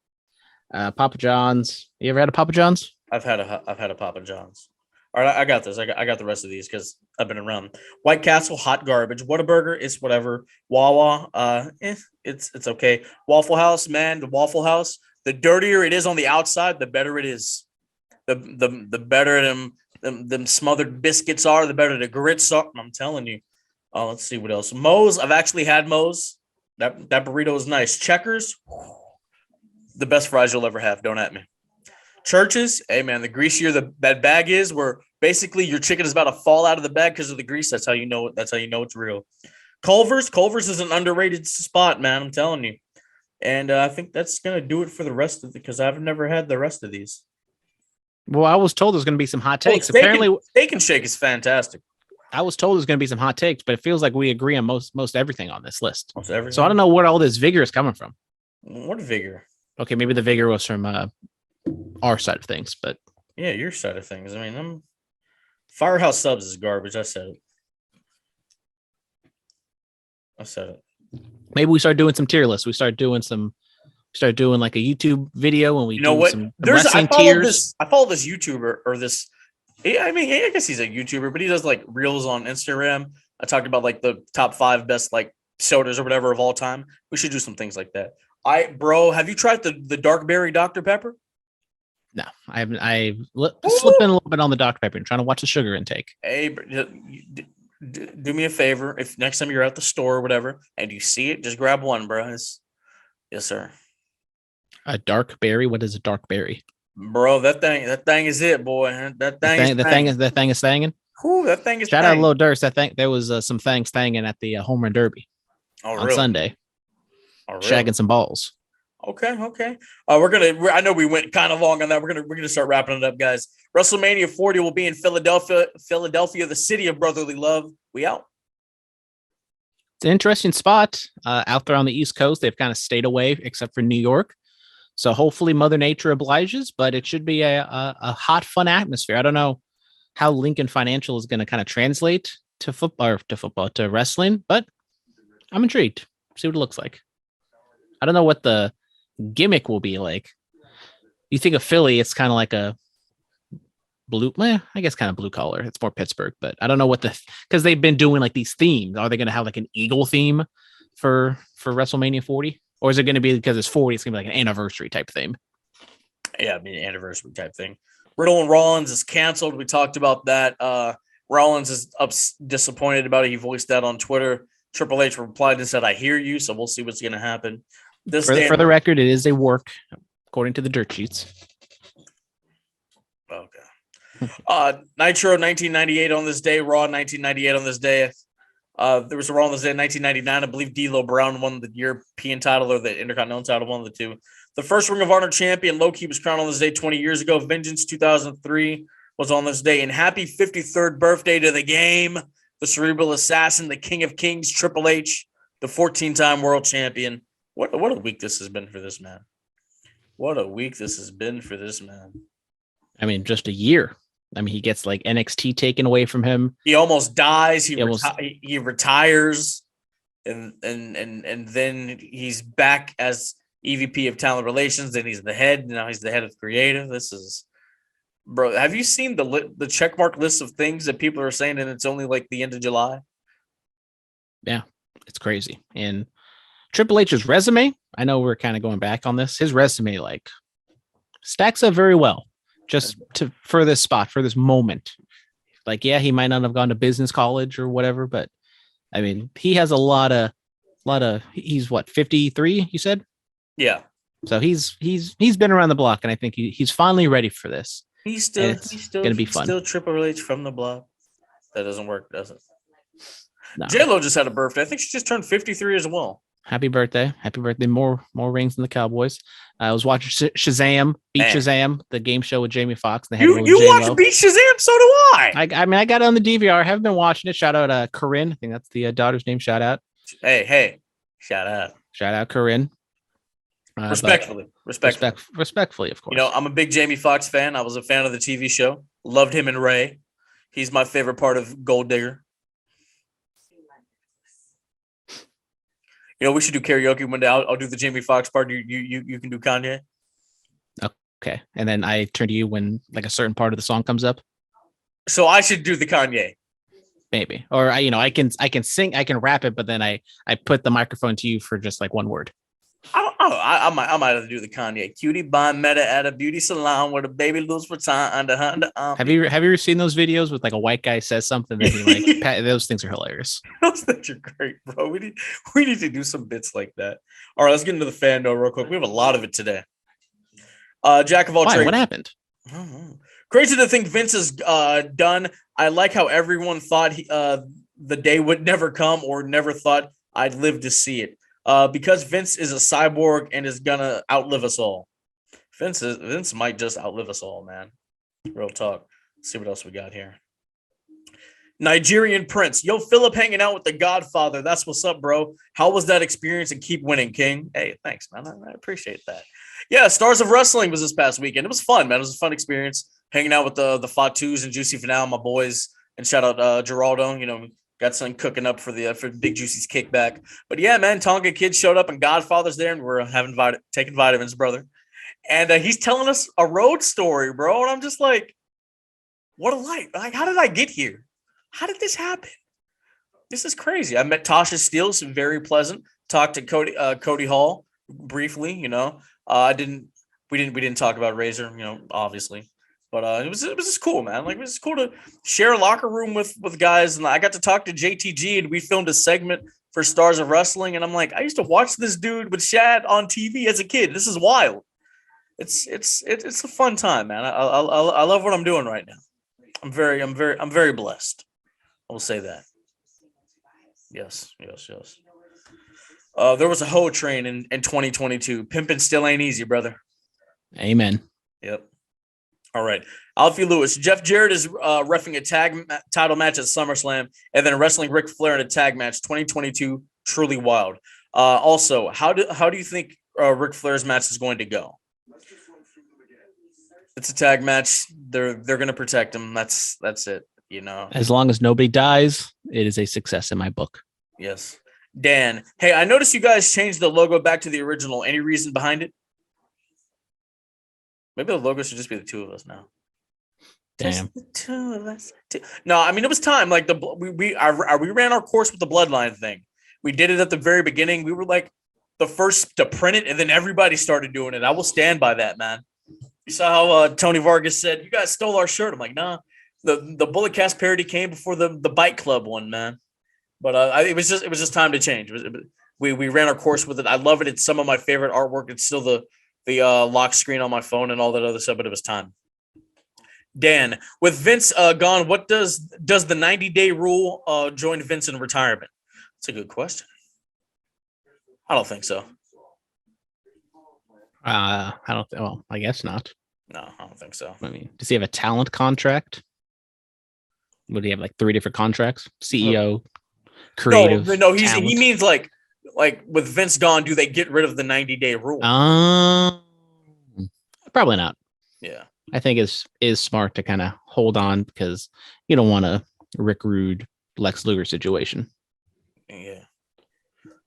Papa John's. You ever had a Papa John's? I've had a Papa John's. All right, I got this. I got the rest of these because I've been around. White Castle, hot garbage. Whataburger, it's whatever. Wawa, it's okay. Waffle House, man, the Waffle House. The dirtier it is on the outside, the better it is. The better them smothered biscuits are, the better the grits are. I'm telling you. Let's see what else. Moe's, I've actually had Moe's. That burrito is nice. Checkers, the best fries you'll ever have. Don't at me. Churches, hey man, the greasier that bag is, where basically your chicken is about to fall out of the bag because of the grease. That's how you know it. That's how you know it's real. Culver's is an underrated spot, man. I'm telling you. And I think that's gonna do it for the rest of it because I've never had the rest of these. Well, I was told there's going to be some hot takes. Apparently, Steak and Shake is fantastic. I was told there's going to be some hot takes, but it feels like we agree on most everything on this list. Most everything. So I don't know where all this vigor is coming from. What vigor? Okay, maybe the vigor was from our side of things, but yeah, your side of things. I mean, Firehouse Subs is garbage. I said it. Maybe we start doing some tier lists. We start doing like a YouTube video and we know what? Some I follow this YouTuber or this. I mean, I guess he's a YouTuber, but he does like reels on Instagram. I talked about like the top 5 best like sodas or whatever of all time. We should do some things like that. Bro, have you tried the dark berry Dr. Pepper? No, I haven't. Slipped in a little bit on the Dr. Pepper and trying to watch the sugar intake. Hey, do me a favor. If next time you're at the store or whatever and you see it, just grab one, bro. Yes, sir. A dark berry? What is a dark berry? Bro, that thing is it, boy. That thing is thangin'. Whew, that thing is Shout out Lil Durst. I think there was some things thangin' at the home run derby on Sunday. Oh, really? Shagging some balls. Okay. I know we went kind of long on that. We're gonna start wrapping it up, guys. WrestleMania 40 will be in Philadelphia, the city of brotherly love. We out. It's an interesting spot out there on the East Coast. They've kind of stayed away, except for New York. So hopefully Mother Nature obliges, but it should be a hot, fun atmosphere. I don't know how Lincoln Financial is going to kind of translate to wrestling, but I'm intrigued. See what it looks like. I don't know what the gimmick will be like. You think of Philly, it's kind of like a blue, I guess kind of blue collar. It's more Pittsburgh, but I don't know because they've been doing like these themes. Are they going to have like an eagle theme for WrestleMania 40? Or is it going to be because it's 40, it's going to be like an anniversary type thing? Yeah, I mean, anniversary type thing. Riddle and Rollins is canceled. We talked about that. Rollins is disappointed about it. He voiced that on Twitter. Triple H replied and said, I hear you, so we'll see what's going to happen. For the record, it is a work, according to the dirt sheets. Okay. Nitro 1998 on this day. Raw 1998 on this day. There was a Raw on this day in 1999. I believe D'Lo Brown won the European title or the Intercontinental title, one of the two. The first Ring of Honor champion, Low Key, was crowned on this day 20 years ago. Vengeance 2003 was on this day. And happy 53rd birthday to the game. The Cerebral Assassin, the King of Kings, Triple H, the 14-time world champion. What a week this has been for this man. I mean, just a year. I mean, he gets like NXT taken away from him. He almost dies. He retires, and then he's back as EVP of Talent Relations. Then he's the head. Now he's the head of creative. This is, bro. Have you seen the checkmark list of things that people are saying? And it's only like the end of July. Yeah, it's crazy. And Triple H's resume. I know we're kind of going back on this. His resume like stacks up very well. Just for this spot, for this moment. Like, yeah, he might not have gone to business college or whatever, but I mean, he has a lot of he's what, 53, you said? Yeah. So he's been around the block, and I think he's finally ready for this. He's still gonna be fun. Still Triple H from the block. That doesn't work, does it? No. J-Lo just had a birthday. I think she just turned 53 as well. Happy birthday. Happy birthday. More rings than the Cowboys. I was watching Shazam, Shazam, the game show with Jamie Foxx. They had You watch Beat Shazam? So do I. I mean, I got it on the DVR. I haven't been watching it. Shout out Corinne. I think that's the daughter's name. Shout out. Hey. Shout out Corinne. Respectfully, of course. I'm a big Jamie Foxx fan. I was a fan of the TV show. Loved him and Ray. He's my favorite part of Gold Digger. We should do karaoke one day. I'll do the Jamie Foxx part. You can do Kanye. Okay, and then I turn to you when like a certain part of the song comes up. So I should do the Kanye. Maybe, or I can sing, I can rap it, but then I put the microphone to you for just like one word. I might have to do the Kanye. Cutie by Meta at a beauty salon where the baby lose for time under. Have you ever seen those videos with like a white guy says something that he like? Those things are hilarious. Those things are great, bro. We need to do some bits like that. All right, let's get into the fan note real quick. We have a lot of it today. Jack of all trades. What happened? Crazy to think Vince is done. I like how everyone thought the day would never come or never thought I'd live to see it. Because Vince is a cyborg and is gonna outlive us all. Vince might just outlive us all, man. Real talk. Let's see what else we got here. Nigerian Prince. Yo, Phillip hanging out with the Godfather. That's what's up, bro. How was that experience? And keep winning, King. Hey, thanks, man. I appreciate that. Yeah, Stars of Wrestling was this past weekend. It was fun, man. It was a fun experience. Hanging out with the Fatus and Juicy Finale, my boys. And shout out Geraldo. Got something cooking up for Big Juicy's kickback. But yeah, man, Tonga Kid showed up and Godfather's there, and we're taking vitamins, brother. And he's telling us a road story, bro. And I'm just like, what a life. Like, how did I get here? How did this happen? This is crazy. I met Tasha Steele, very pleasant. Talked to Cody Hall briefly, We didn't talk about Razor, obviously. But it was just cool, man. Like, it was cool to share a locker room with guys. And I got to talk to JTG, and we filmed a segment for Stars of Wrestling. And I'm like, I used to watch this dude with Shad on TV as a kid. This is wild. It's a fun time, man. I love what I'm doing right now. I'm very blessed. I will say that. Yes. There was a hoe train in 2022. Pimping still ain't easy, brother. Amen. Yep. All right. Alfie Lewis. Jeff Jarrett is reffing a tag title match at SummerSlam and then wrestling Ric Flair in a tag match. 2022, truly wild. Also, how do you think Ric Flair's match is going to go? It's a tag match. They're going to protect him. That's it. As long as nobody dies, it is a success in my book. Yes. Dan. Hey, I noticed you guys changed the logo back to the original. Any reason behind it? Maybe the logo should just be the two of us now. Damn. Just the two of us. No, I mean, it was time. Like we ran our course with the bloodline thing. We did it at the very beginning. We were like the first to print it, and then everybody started doing it. I will stand by that, man. You saw how Tony Vargas said, "You guys stole our shirt." I'm like, nah. The Bullet Cast parody came before the Bike Club one, man. But it was just time to change. We ran our course with it. I love it. It's some of my favorite artwork. It's still the lock screen on my phone and all that other stuff, but it was time. Dan, with Vince gone, what does the 90-day rule join Vince in retirement? That's a good question. I don't think so. I guess not. No, I don't think so. I mean, does he have a talent contract? Would he have like 3 different contracts? CEO, creative. No, he means like with Vince gone, do they get rid of the 90-day rule? Probably not. Yeah. I think is smart to kind of hold on because you don't want a Rick Rude, Lex Luger situation. Yeah.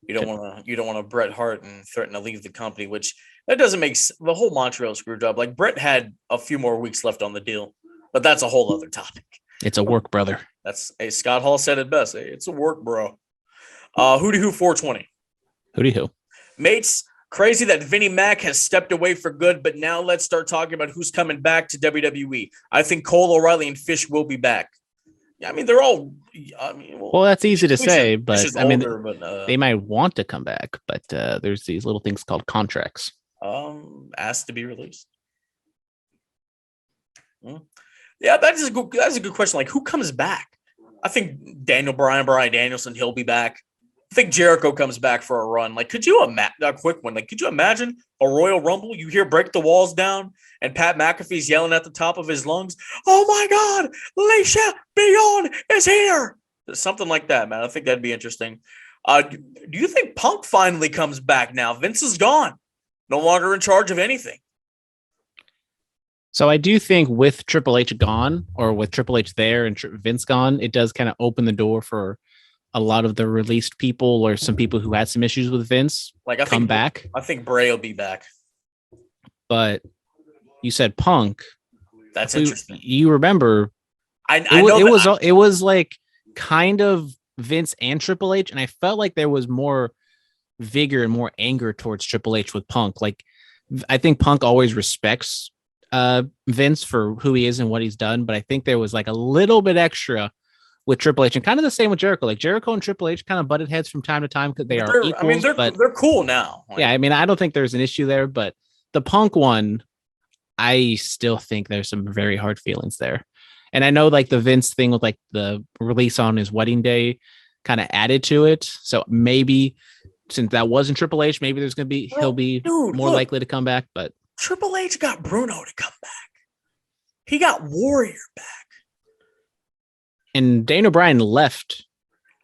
You don't want to Bret Hart and threaten to leave the company, which that doesn't make the whole Montreal screw job. Like, Bret had a few more weeks left on the deal, but that's a whole other topic. It's a work, brother. Scott Hall said it best. Hey, it's a work, bro. Who 420? Who? Mates, crazy that Vinnie Mac has stepped away for good, but now let's start talking about who's coming back to WWE. I think Cole O'Reilly and Fish will be back. Yeah, I mean, they're all. Well, that's easy to say, but I mean, older, they might want to come back, but there's these little things called contracts. Asked to be released. Yeah, that's a good question. Like, who comes back? I think Brian Danielson, he'll be back. I think Jericho comes back for a run. Like, could you imagine a quick one? Like, could you imagine a Royal Rumble? You hear "Break the Walls Down" and Pat McAfee's yelling at the top of his lungs, "Oh my God, Alicia Beyond is here!" Something like that, man. I think that'd be interesting. Do you think Punk finally comes back now? Vince is gone, no longer in charge of anything. So I do think with Triple H gone, or with Triple H there and Vince gone, it does kind of open the door for a lot of the released people or some people who had some issues with Vince come back. I think Bray will be back. But you said Punk. That's interesting. You remember? It was like kind of Vince and Triple H, and I felt like there was more vigor and more anger towards Triple H with Punk. Like, I think Punk always respects Vince for who he is and what he's done, but I think there was like a little bit extra with Triple H, and kind of the same with Jericho. Like, Jericho and Triple H kind of butted heads from time to time because they are equals. I mean, they're cool now. Like, yeah, I mean, I don't think there's an issue there, but the Punk one, I still think there's some very hard feelings there. And I know like the Vince thing with like the release on his wedding day kind of added to it. So maybe since that wasn't Triple H, maybe he'll be more likely to come back. But Triple H got Bruno to come back. He got Warrior back. And Daniel Bryan left,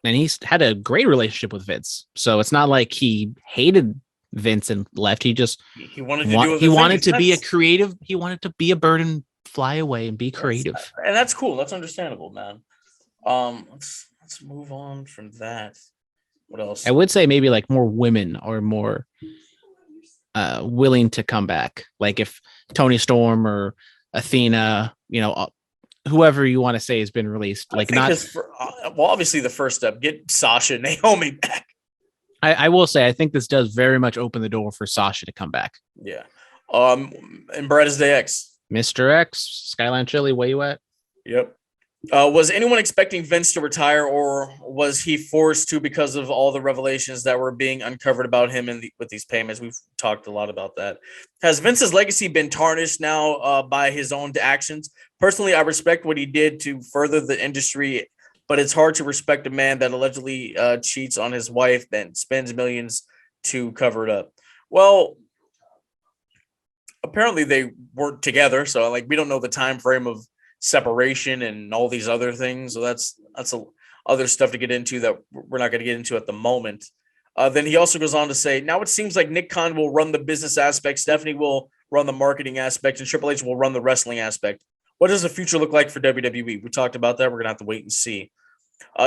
and he's had a great relationship with Vince. So it's not like he hated Vince and left. He just wanted to be a creative. He wanted to be a bird and fly away and be creative. And that's cool. That's understandable, man. Let's move on from that. What else? I would say maybe like more women are more willing to come back. Like if Toni Storm or Athena, whoever you want to say has been released. Like, not obviously the first step, get Sasha and Naomi back. I will say I think this does very much open the door for Sasha to come back. Yeah. And Brad's Day X. Mr. X, Skyline Chili, where you at? Yep. Was anyone expecting Vince to retire, or was he forced to because of all the revelations that were being uncovered about him with these payments? We've talked a lot about that. Has Vince's legacy been tarnished now by his own actions? Personally, I respect what he did to further the industry, but it's hard to respect a man that allegedly cheats on his wife, then spends millions to cover it up. Well, apparently they weren't together, so like we don't know the time frame of separation and all these other things. So that's other stuff to get into that we're not going to get into at the moment. Then he also goes on to say, now it seems like Nick Khan will run the business aspect, Stephanie will run the marketing aspect, and Triple H will run the wrestling aspect. What does the future look like for WWE? We talked about that. We're going to have to wait and see.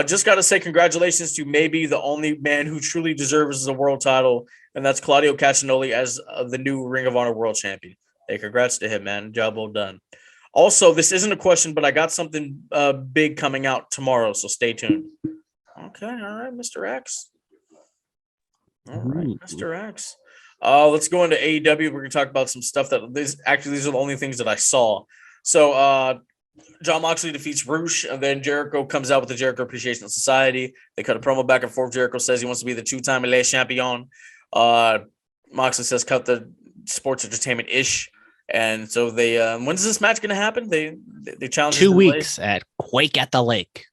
Just got to say congratulations to maybe the only man who truly deserves the world title, and that's Claudio Castagnoli as the new Ring of Honor world champion. Hey, congrats to him, man. Job well done. Also, this isn't a question, but I got something big coming out tomorrow, so stay tuned. Okay, all right, Mr. X. All right, Mr. X. Let's go into AEW. We're going to talk about some stuff these are the only things that I saw. So, Jon Moxley defeats Roosh, and then Jericho comes out with the Jericho Appreciation Society. They cut a promo back and forth. Jericho says he wants to be the two-time Le Champion. Moxley says cut the sports entertainment-ish. And so they when's this match going to happen? They challenge 2 weeks at Quake at the Lake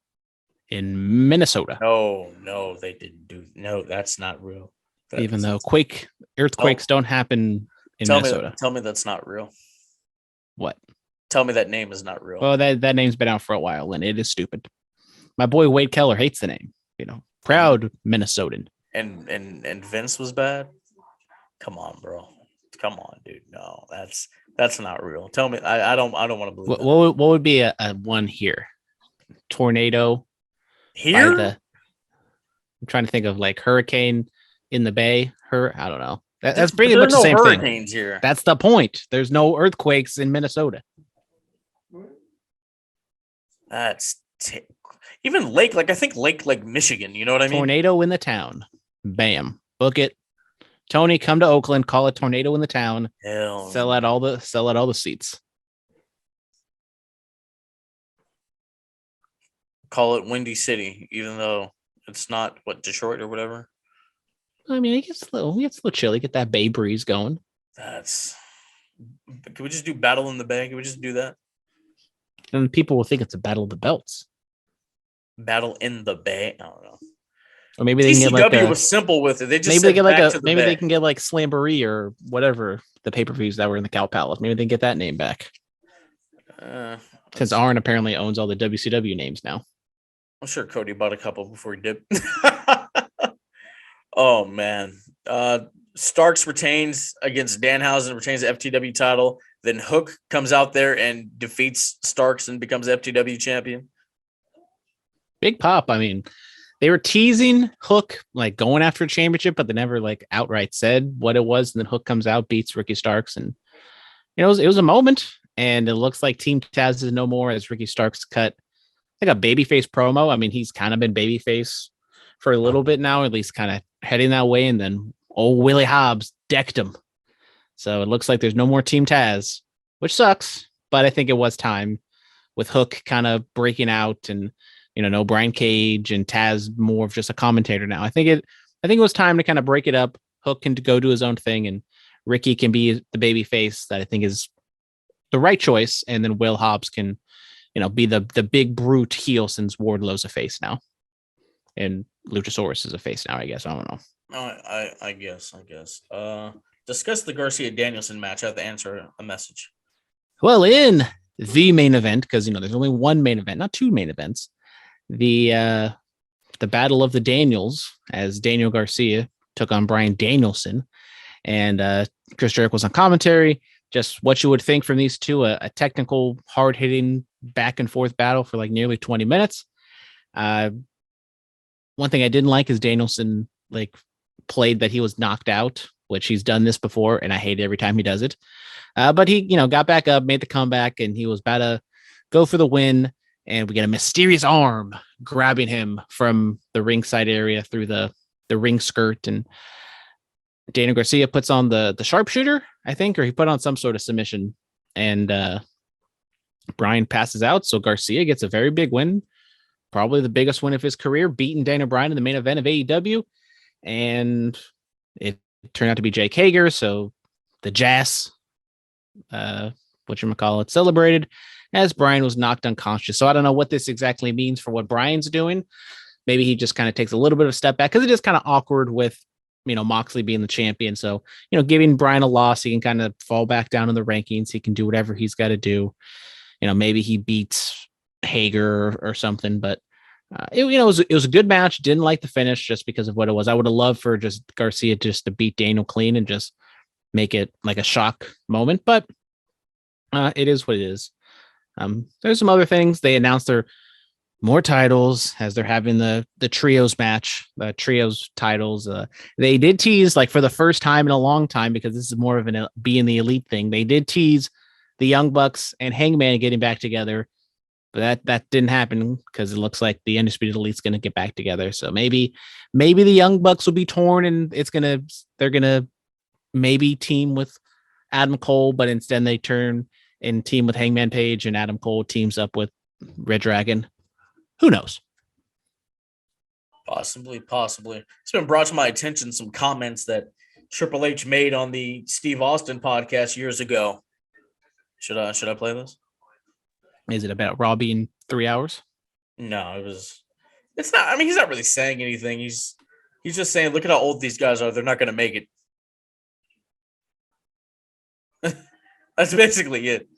in Minnesota. No, they didn't do. No, that's not real. Even though earthquakes don't happen in Minnesota. Tell me that's not real. What? Tell me that name is not real. Well, that name's been out for a while, and it is stupid. My boy Wade Keller hates the name. Proud Minnesotan. And Vince was bad. Come on, bro. Come on, dude. No, that's not real. Tell me. I don't want to believe. What would be a one here? Tornado here. I'm trying to think of like hurricane in the bay. I don't know. That's pretty much the same thing. Here. That's the point. There's no earthquakes in Minnesota. That's even Lake. Like I think Lake, like Michigan. You know what I mean? Tornado in the town. Bam. Book it. Tony, come to Oakland. Call it Tornado in the town. Sell out all the seats. Call it Windy City, even though it's not Detroit or whatever. I mean, it gets a little chilly. Get that bay breeze going. Can we just do Battle in the Bay? Can we just do that? And people will think it's a Battle of the Belts. Battle in the Bay. I don't know. Or maybe they can get like TCW was simple with it. They just maybe they get like maybe they can get like Slamboree or whatever the pay-per-views that were in the Cow Palace. Maybe they can get that name back. Since Arn apparently owns all the WCW names now. I'm sure Cody bought a couple before he did. Oh man. Starks retains against Danhausen, retains the FTW title. Then Hook comes out there and defeats Starks and becomes FTW champion. Big pop. I mean, they were teasing Hook like going after a championship, but they never like outright said what it was. And then Hook comes out, beats Ricky Starks, and it was a moment. And it looks like Team Taz is no more as Ricky Starks cut like a babyface promo. I mean, he's kind of been babyface for a little bit now, at least kind of heading that way. And then old Willie Hobbs decked him. So it looks like there's no more Team Taz, which sucks. But I think it was time with Hook kind of breaking out and, no Brian Cage and Taz more of just a commentator now. I think it was time to kind of break it up. Hook can go do his own thing and Ricky can be the baby face that I think is the right choice. And then Will Hobbs can, be the big brute heel since Wardlow's a face now. And Luchasaurus is a face now, I guess. I don't know. I guess. Discuss the Garcia Danielson match. I have to answer a message. Well, in the main event, because there's only one main event, not two main events. The Battle of the Daniels, as Daniel Garcia took on Bryan Danielson, and Chris Jericho was on commentary. Just what you would think from these two, a technical, hard-hitting, back and forth battle for like nearly 20 minutes. One thing I didn't like is Danielson played that he was knocked out, which he's done this before, and I hate it every time he does it. But he, got back up, made the comeback, and he was about to go for the win. And we get a mysterious arm grabbing him from the ringside area through the ring skirt. And Daniel Garcia puts on the sharpshooter, I think, or he put on some sort of submission. And Bryan passes out. So Garcia gets a very big win, probably the biggest win of his career, beating Daniel Bryan in the main event of AEW. And it turned out to be Jake Hager. So the Jazz, whatchamacallit, celebrated as Bryan was knocked unconscious. So I don't know what this exactly means for what Bryan's doing. Maybe he just kind of takes a little bit of a step back because it is kind of awkward with, Moxley being the champion. So, giving Bryan a loss, he can kind of fall back down in the rankings. He can do whatever he's got to do. Maybe he beats Hager or something, but it was a good match. Didn't like the finish just because of what it was. I would have loved for just Garcia just to beat Daniel clean and just make it like a shock moment, but it is what it is. There's some other things. They announced their more titles as they're having the trios match, the trios titles. They did tease for the first time in a long time, because this is more of an being the elite thing. They did tease the Young Bucks and Hangman getting back together, but that didn't happen because it looks like the Undisputed Elite's going to get back together. So maybe the Young Bucks will be torn and they're going to maybe team with Adam Cole, but instead they turn and team with Hangman Page, and Adam Cole teams up with Red Dragon. Who knows? Possibly. It's been brought to my attention some comments that Triple H made on the Steve Austin podcast years ago. Should I play this? Is it about Raw being 3 hours? No, it's not. I mean, he's not really saying anything. He's just saying, look at how old these guys are. They're not going to make it. That's basically it.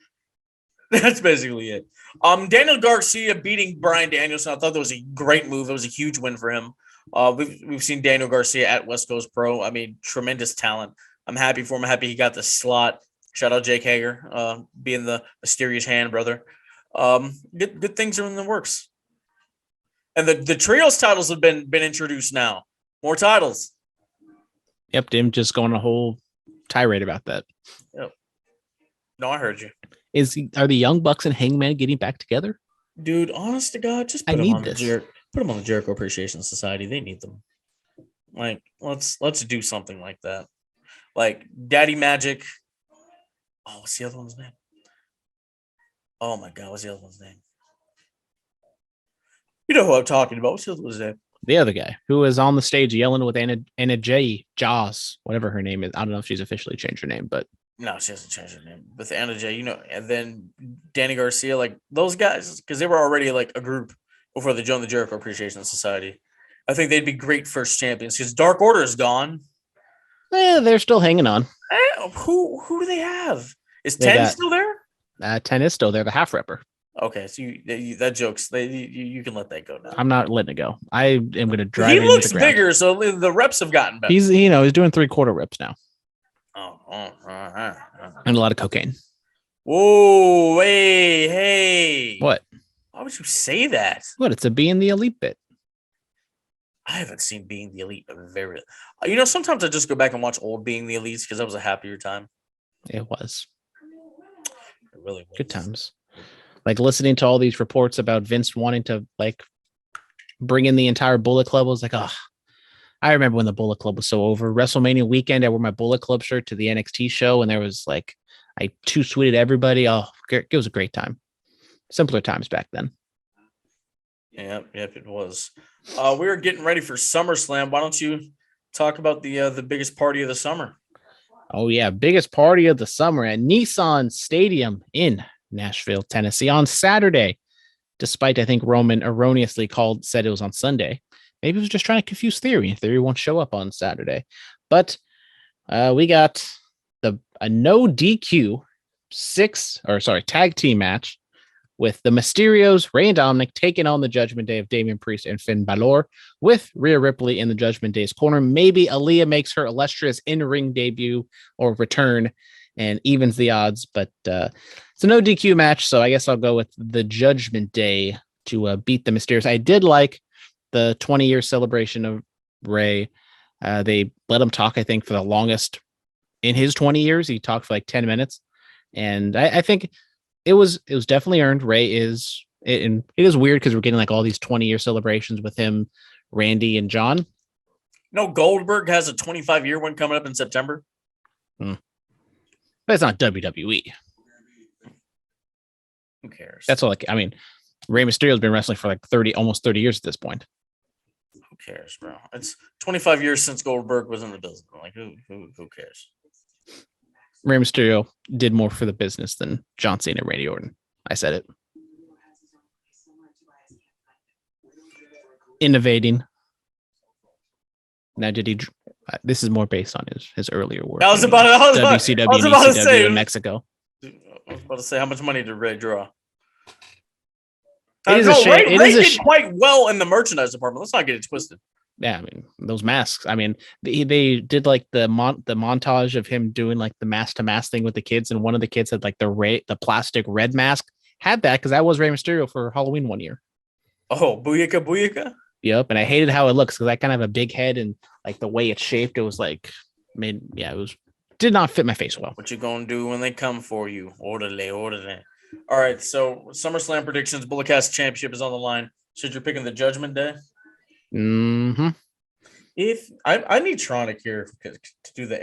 Daniel Garcia beating Bryan Danielson. I thought that was a great move. It was a huge win for him. We've seen Daniel Garcia at West Coast Pro. I mean, tremendous talent. I'm happy for him. I'm happy he got the slot. Shout out Jake Hager, being the mysterious hand brother. Good things are in the works. And the trios titles have been introduced now. More titles. Yep, Dim just going a whole tirade about that. Yep. No, I heard you. Are the Young Bucks and Hangman getting back together? Dude, honest to God, just put them on the Jericho Appreciation Society. They need them. Let's do something like that. Like Daddy Magic. Oh, what's the other one's name? Oh my God, what's the other one's name? You know who I'm talking about. What's the other one's name? The other guy who was on the stage yelling with Anna J. Jaws, whatever her name is. I don't know if she's officially changed her name, but no, she hasn't changed her name. With Anna J, and then Danny Garcia, those guys, because they were already a group before they joined the Jericho Appreciation Society. I think they'd be great first champions because Dark Order is gone. They're still hanging on. Who do they have? Is They 10 got- still there? 10 is still there, the half repper. Okay, so that joke's you can let that go now. I'm not letting it go. I am going to drive He it into looks the ground. bigger, so the reps have gotten better. He's he's doing 3/4 reps now Oh. and a lot of cocaine. Whoa, hey. What? Why would you say that? What? It's a being the elite bit. I haven't seen Being the Elite very. Sometimes I just go back and watch old Being the Elites because that was a happier time. It was. It really was. Good times. Like listening to all these reports about Vince wanting to like bring in the entire Bullet Club. I was like, oh, I remember when the Bullet Club was so over. WrestleMania weekend, I wore my Bullet Club shirt to the NXT show, and there was like I too sweeted everybody. Oh, it was a great time. Simpler times back then. Yep, it was. We were getting ready for SummerSlam. Why don't you talk about the biggest party of the summer? Oh yeah, biggest party of the summer at Nissan Stadium in Nashville, Tennessee on Saturday. Despite I think Roman erroneously said it was on Sunday. Maybe he was just trying to confuse Theory. Theory won't show up on Saturday. But we got a no DQ tag team match with the Mysterios, Rey and Dominic taking on the Judgment Day of Damian Priest and Finn Balor with Rhea Ripley in the Judgment Day's corner. Maybe Aaliyah makes her illustrious in-ring debut or return and evens the odds, but it's a no DQ match, so I guess I'll go with the Judgment Day to beat the Mysterios. I did like the 20-year celebration of Rey. They let him talk, I think, for the longest in his 20 years. He talked for like 10 minutes, and I think it was definitely earned. Rey is, and it is weird because we're getting like all these 20-year celebrations with him, Randy, and John. No, Goldberg has a 25-year one coming up in September. But it's not WWE. Who cares? That's all. Like, I mean, Rey Mysterio has been wrestling for like almost 30 years at this point. Who cares, bro? It's 25 years since Goldberg was in the business. Like, who cares? Rey Mysterio did more for the business than John Cena and Randy Orton. I said it. Innovating. Now, did he? This is more based on his earlier work. I was about WCW and ECW in Mexico. I was about to say, how much money did Ray draw? It is a shame. Ray did quite well in the merchandise department. Let's not get it twisted. Yeah, I mean those masks. I mean they did like the montage of him doing like the mask to mask thing with the kids, and one of the kids had like the plastic red mask. Had that because that was Rey Mysterio for Halloween one year. Oh, booyaka. Yep, and I hated how it looks because I kind of have a big head and like the way it's shaped. It was like did not fit my face well. What you gonna do when they come for you? Orderly. All right, so SummerSlam predictions. Bulletcast Championship is on the line. Should you're picking the Judgment Day? Mm-hmm. If I need Tronic here to do the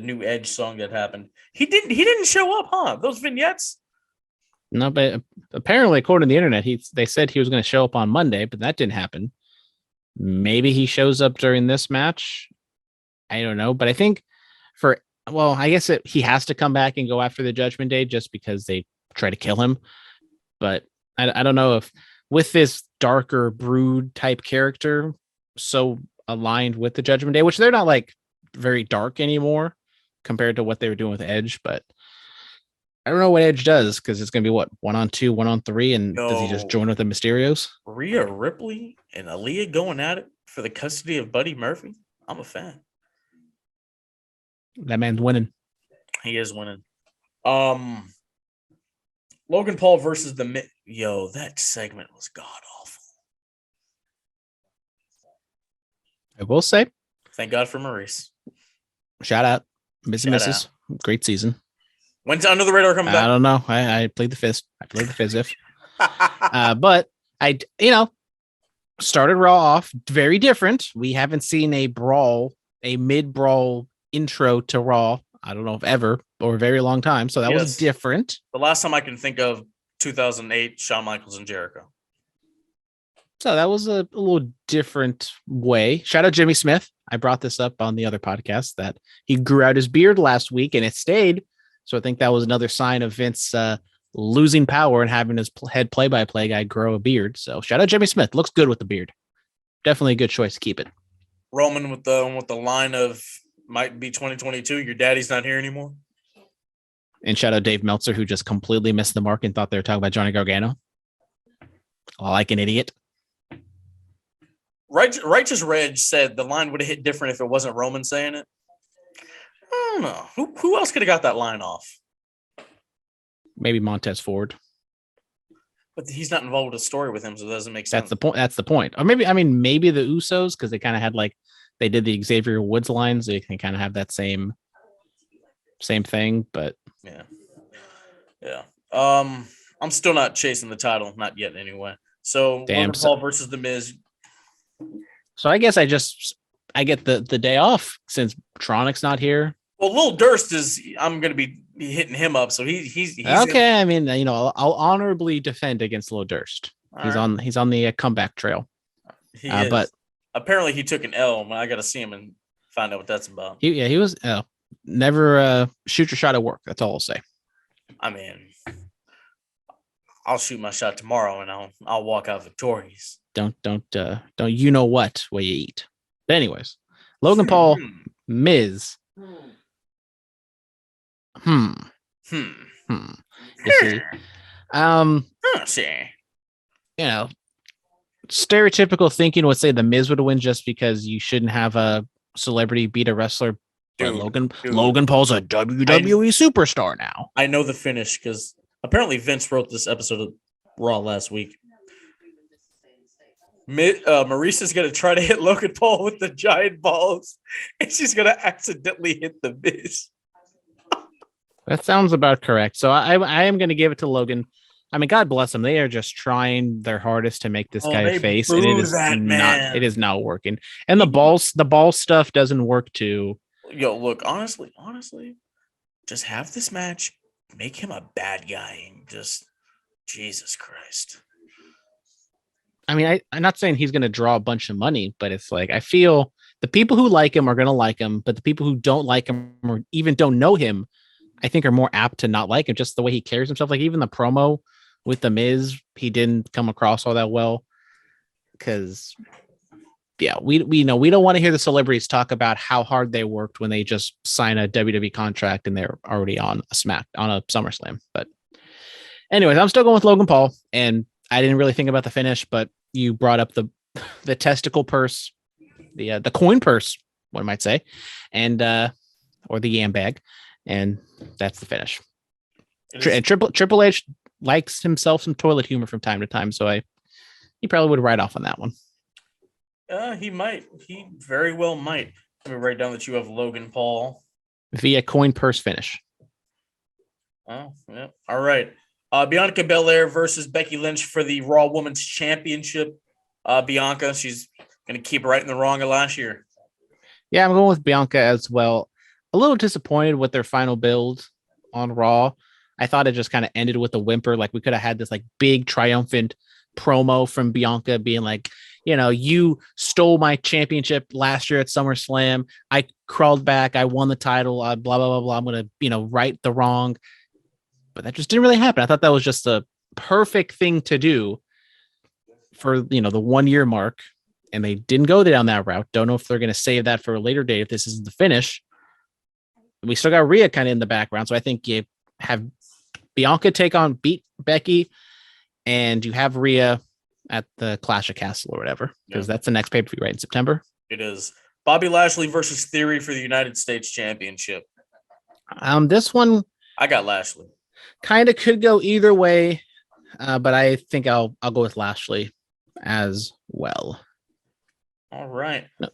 new Edge song that happened. He didn't show up, huh? Those vignettes. No, but apparently, according to the internet, they said he was going to show up on Monday, but that didn't happen. Maybe he shows up during this match. I don't know, but I think I guess he has to come back and go after the Judgment Day just because they try to kill him. But I don't know if with this darker brood type character so aligned with the Judgment Day, which they're not like very dark anymore compared to what they were doing with Edge, but I don't know what Edge does because it's going to be 1-on-2, 1-on-3, and does he just join with the Mysterios? Rhea Ripley and Aaliyah going at it for the custody of Buddy Murphy. I'm a fan. That man's winning. He is winning. Logan Paul versus that segment was god awful. I will say, thank God for Maurice. Shout out, Miss and Mrs. Great season. When's Under the Radar coming back? I don't know. I played the fist. I played the fizz but I started Raw off very different. We haven't seen a mid-brawl intro to Raw. I don't know if ever or a very long time. So that was different. The last time I can think of 2008, Shawn Michaels and Jericho. So that was a little different way. Shout out Jimmy Smith. I brought this up on the other podcast that he grew out his beard last week and it stayed. So I think that was another sign of Vince losing power and having his head play-by-play guy grow a beard. So shout out Jimmy Smith. Looks good with the beard. definitely a good choice to keep it. Roman with the line of might be 2022. Your daddy's not here anymore. And shout out Dave Meltzer, who just completely missed the mark and thought they were talking about Johnny Gargano. Like an idiot. Righteous Reg said the line would have hit different if it wasn't Roman saying it. I don't know. Who else could have got that line off? Maybe Montez Ford. But he's not involved with a story with him, so it doesn't make sense. That's the point. Or maybe the Usos, because they kind of had they did the Xavier Woods line, so you can kind of have that same thing. But yeah. I'm still not chasing the title, not yet anyway. So Logan Paul versus The Miz. So I guess I get the day off since Tronic's not here. Well, Lil Durst I'm going to be hitting him up, so he's okay. I mean, I'll honorably defend against Lil Durst. He's on the comeback trail. He is. But apparently he took an L. I got to see him and find out what that's about. He was never shoot your shot at work. That's all I'll say. I mean, I'll shoot my shot tomorrow and I'll walk out victorious. Don't you know what you eat. But anyways, Logan Paul, Miz. You see, stereotypical thinking would say the Miz would win just because you shouldn't have a celebrity beat a wrestler. But Logan Paul's a WWE superstar now. I know the finish because apparently Vince wrote this episode of Raw last week. Maurice's going to try to hit Logan Paul with the giant balls, and she's going to accidentally hit the Miz. That sounds about correct. So I am going to give it to Logan. I mean, God bless them. They are just trying their hardest to make this guy face, and it is not working. And the ball stuff doesn't work too. Yo, look, honestly, just have this match, make him a bad guy, and just Jesus Christ. I mean, I'm not saying he's going to draw a bunch of money, but it's I feel the people who like him are going to like him, but the people who don't like him or even don't know him, I think are more apt to not like him, just the way he carries himself. Even the promo with The Miz, he didn't come across all that well because, we don't want to hear the celebrities talk about how hard they worked when they just sign a WWE contract and they're already on a SummerSlam. But anyways, I'm still going with Logan Paul, and I didn't really think about the finish, but you brought up the testicle purse, the coin purse, one might say, and or the yam bag, and that's the finish. And Triple H likes himself some toilet humor from time to time, so he probably would write off on that one. He might. He very well might. Let me write down that you have Logan Paul via coin purse finish. Oh, yeah. All right. Bianca Belair versus Becky Lynch for the Raw Women's Championship. Bianca, she's going to keep righting the wrong of last year. Yeah, I'm going with Bianca as well. A little disappointed with their final build on Raw. I thought it just kind of ended with a whimper. We could have had this big triumphant promo from Bianca being you stole my championship last year at SummerSlam. I crawled back. I won the title. Blah, blah, blah, blah. I'm going to, right the wrong. But that just didn't really happen. I thought that was just a perfect thing to do for, the 1 year mark. And they didn't go down that route. Don't know if they're going to save that for a later date if this isn't the finish. We still got Rhea kind of in the background. So I think you have Bianca beat Becky, and you have Rhea at the Clash of Castle or whatever, because that's the next pay-per-view, right, in September. It is. Bobby Lashley versus Theory for the United States Championship. This one, I got Lashley. Kind of could go either way, but I think I'll go with Lashley as well. All right. No.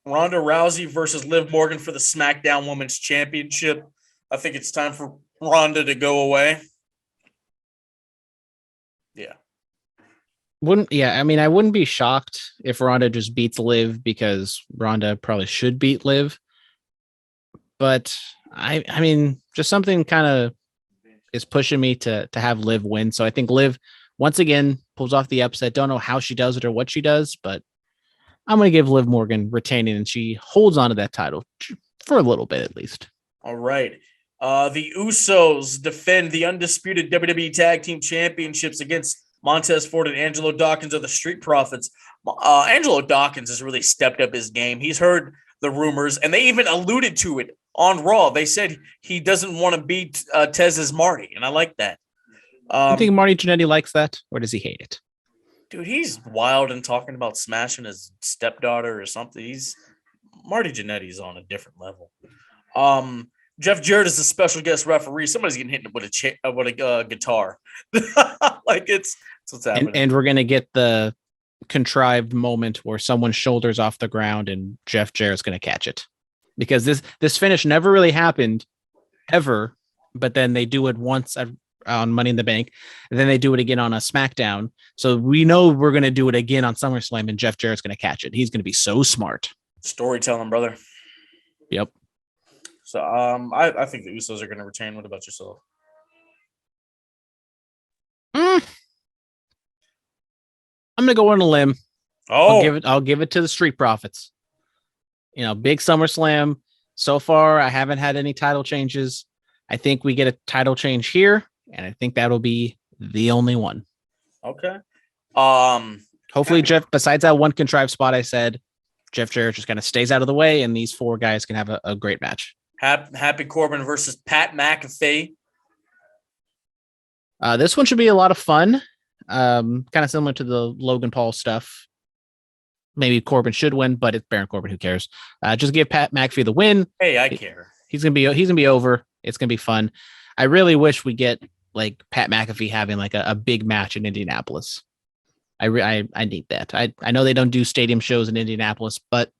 Ronda Rousey versus Liv Morgan for the SmackDown Women's Championship. I think it's time for Ronda to go away. Yeah. I wouldn't be shocked if Ronda just beats Liv, because Ronda probably should beat Liv. But I mean, just something kind of is pushing me to have Liv win. So I think Liv once again pulls off the upset. Don't know how she does it or what she does, but I'm going to give Liv Morgan retaining, and she holds on to that title for a little bit at least. All right. The Usos defend the undisputed WWE Tag Team Championships against Montez Ford and Angelo Dawkins are the Street Profits. Angelo Dawkins has really stepped up his game. He's heard the rumors, and they even alluded to it on Raw. They said he doesn't want to beat Tez's Marty, and I like that. You think Marty Jannetty likes that, or does he hate it? Dude, he's wild and talking about smashing his stepdaughter or something. Marty Jannetty's on a different level. Jeff Jarrett is a special guest referee. Somebody's getting hit with a guitar. Like it's what's happening. And we're gonna get the contrived moment where someone's shoulders off the ground and Jeff Jarrett's gonna catch it, because this finish never really happened ever. But then they do it once on Money in the Bank, and then they do it again on a SmackDown. So we know we're gonna do it again on SummerSlam, and Jeff Jarrett's gonna catch it. He's gonna be so smart. Storytelling, brother. Yep. So I think the Usos are going to retain. What about yourself? I'm going to go on a limb. I'll give it to the Street Profits. You know, big SummerSlam. So far, I haven't had any title changes. I think we get a title change here, and I think that'll be the only one. Okay. Hopefully, Jeff, besides that one contrived spot I said, Jeff Jarrett just kind of stays out of the way, and these four guys can have a great match. Happy Corbin versus Pat McAfee. This one should be a lot of fun. Kind of similar to the Logan Paul stuff. Maybe Corbin should win, but it's Baron Corbin. Who cares? Just give Pat McAfee the win. Hey, I care. He's gonna be over. It's gonna be fun. I really wish we get like Pat McAfee having like a big match in Indianapolis. I need that. I know they don't do stadium shows in Indianapolis, but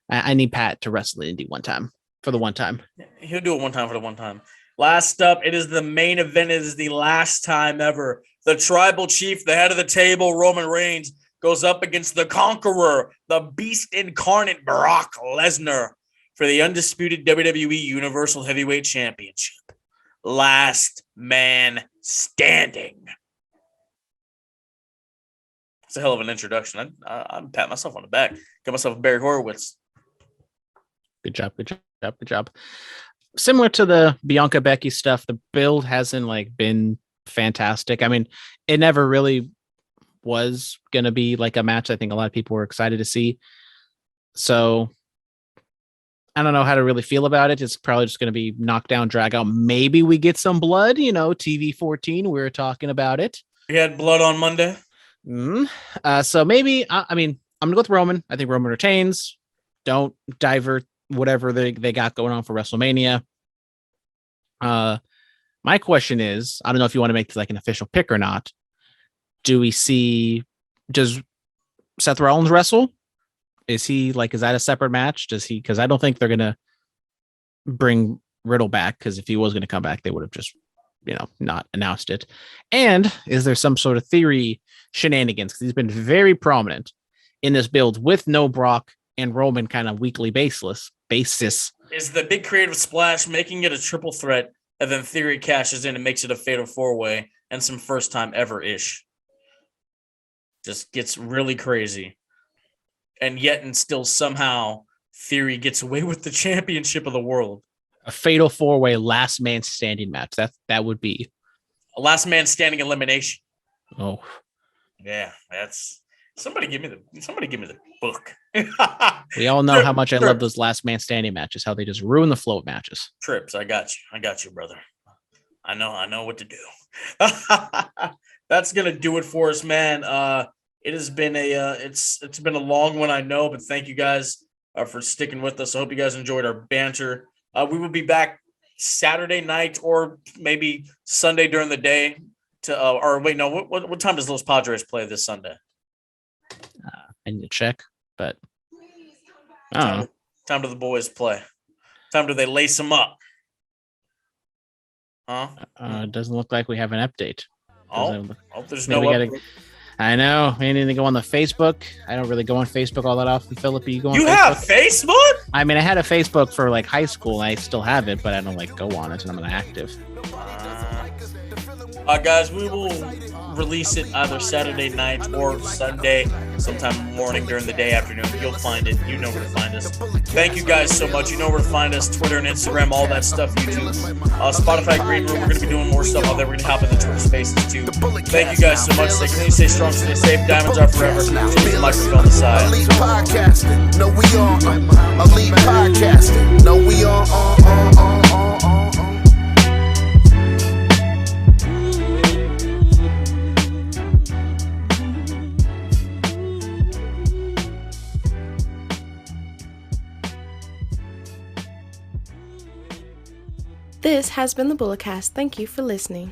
I need Pat to wrestle in Indy one time. For the one time. He'll do it one time for the one time. Last up, it is the main event. It is the last time ever. The Tribal Chief, the head of the table, Roman Reigns, goes up against the Conqueror, the Beast Incarnate, Brock Lesnar, for the undisputed WWE Universal Heavyweight Championship. Last man standing. It's a hell of an introduction. I'm patting myself on the back. Got myself a Barry Horowitz. Good job. Similar to the Bianca Becky stuff, the build hasn't like been fantastic. I mean, it never really was going to be like a match I think a lot of people were excited to see. So I don't know how to really feel about it. It's probably just going to be knockdown, drag out. Maybe we get some blood, TV 14. We were talking about it. We had blood on Monday. So maybe, I'm going to go with Roman. I think Roman retains. Don't divert whatever they got going on for WrestleMania. My question is, I don't know if you want to make this like an official pick or not. Does Seth Rollins wrestle? Is that a separate match? Because I don't think they're going to bring Riddle back, because if he was going to come back, they would have just, not announced it. And is there some sort of theory shenanigans? Because he's been very prominent in this build with no Brock and Roman kind of weekly basis. Is the big creative splash making it a triple threat, and then Theory cashes in and makes it a fatal four-way and some first time ever-ish? Just gets really crazy. And yet and still somehow Theory gets away with the championship of the world. A fatal four-way last man standing match. That would be a last man standing elimination. Oh. Yeah, that's somebody give me the book. We all know how much I love those last man standing matches, how they just ruin the flow of matches. Trips, I got you, brother. I know what to do. That's gonna do it for us, man. It has been it's been a long one, I know, but thank you guys for sticking with us. I hope you guys enjoyed our banter. We will be back Saturday night or maybe Sunday during the day what time does Los Padres play this Sunday? I need to check, but I don't know. Time do the boys play? Time do they lace them up? Huh? It doesn't look like we have an update. There's no update. I know. We need to go on the Facebook. I don't really go on Facebook all that often. Phillip, you go on Facebook? You have Facebook? I mean, I had a Facebook for like high school. And I still have it, but I don't go on it, and I'm not active. Guys, we will release it either Saturday night or Sunday, sometime morning during the day, afternoon. You'll find it. You know where to find us. Thank you guys so much. You know where to find us. Twitter and Instagram, all that stuff, YouTube. Spotify Green Room. We're going to be doing more stuff out there. We're going to hop in the Twitter spaces too. Thank you guys so much. Stay strong, stay safe. Diamonds are forever. Keep the microphone aside. Elite podcasting, no we on. Elite podcasting, no we on. This has been the Bulletcast. Thank you for listening.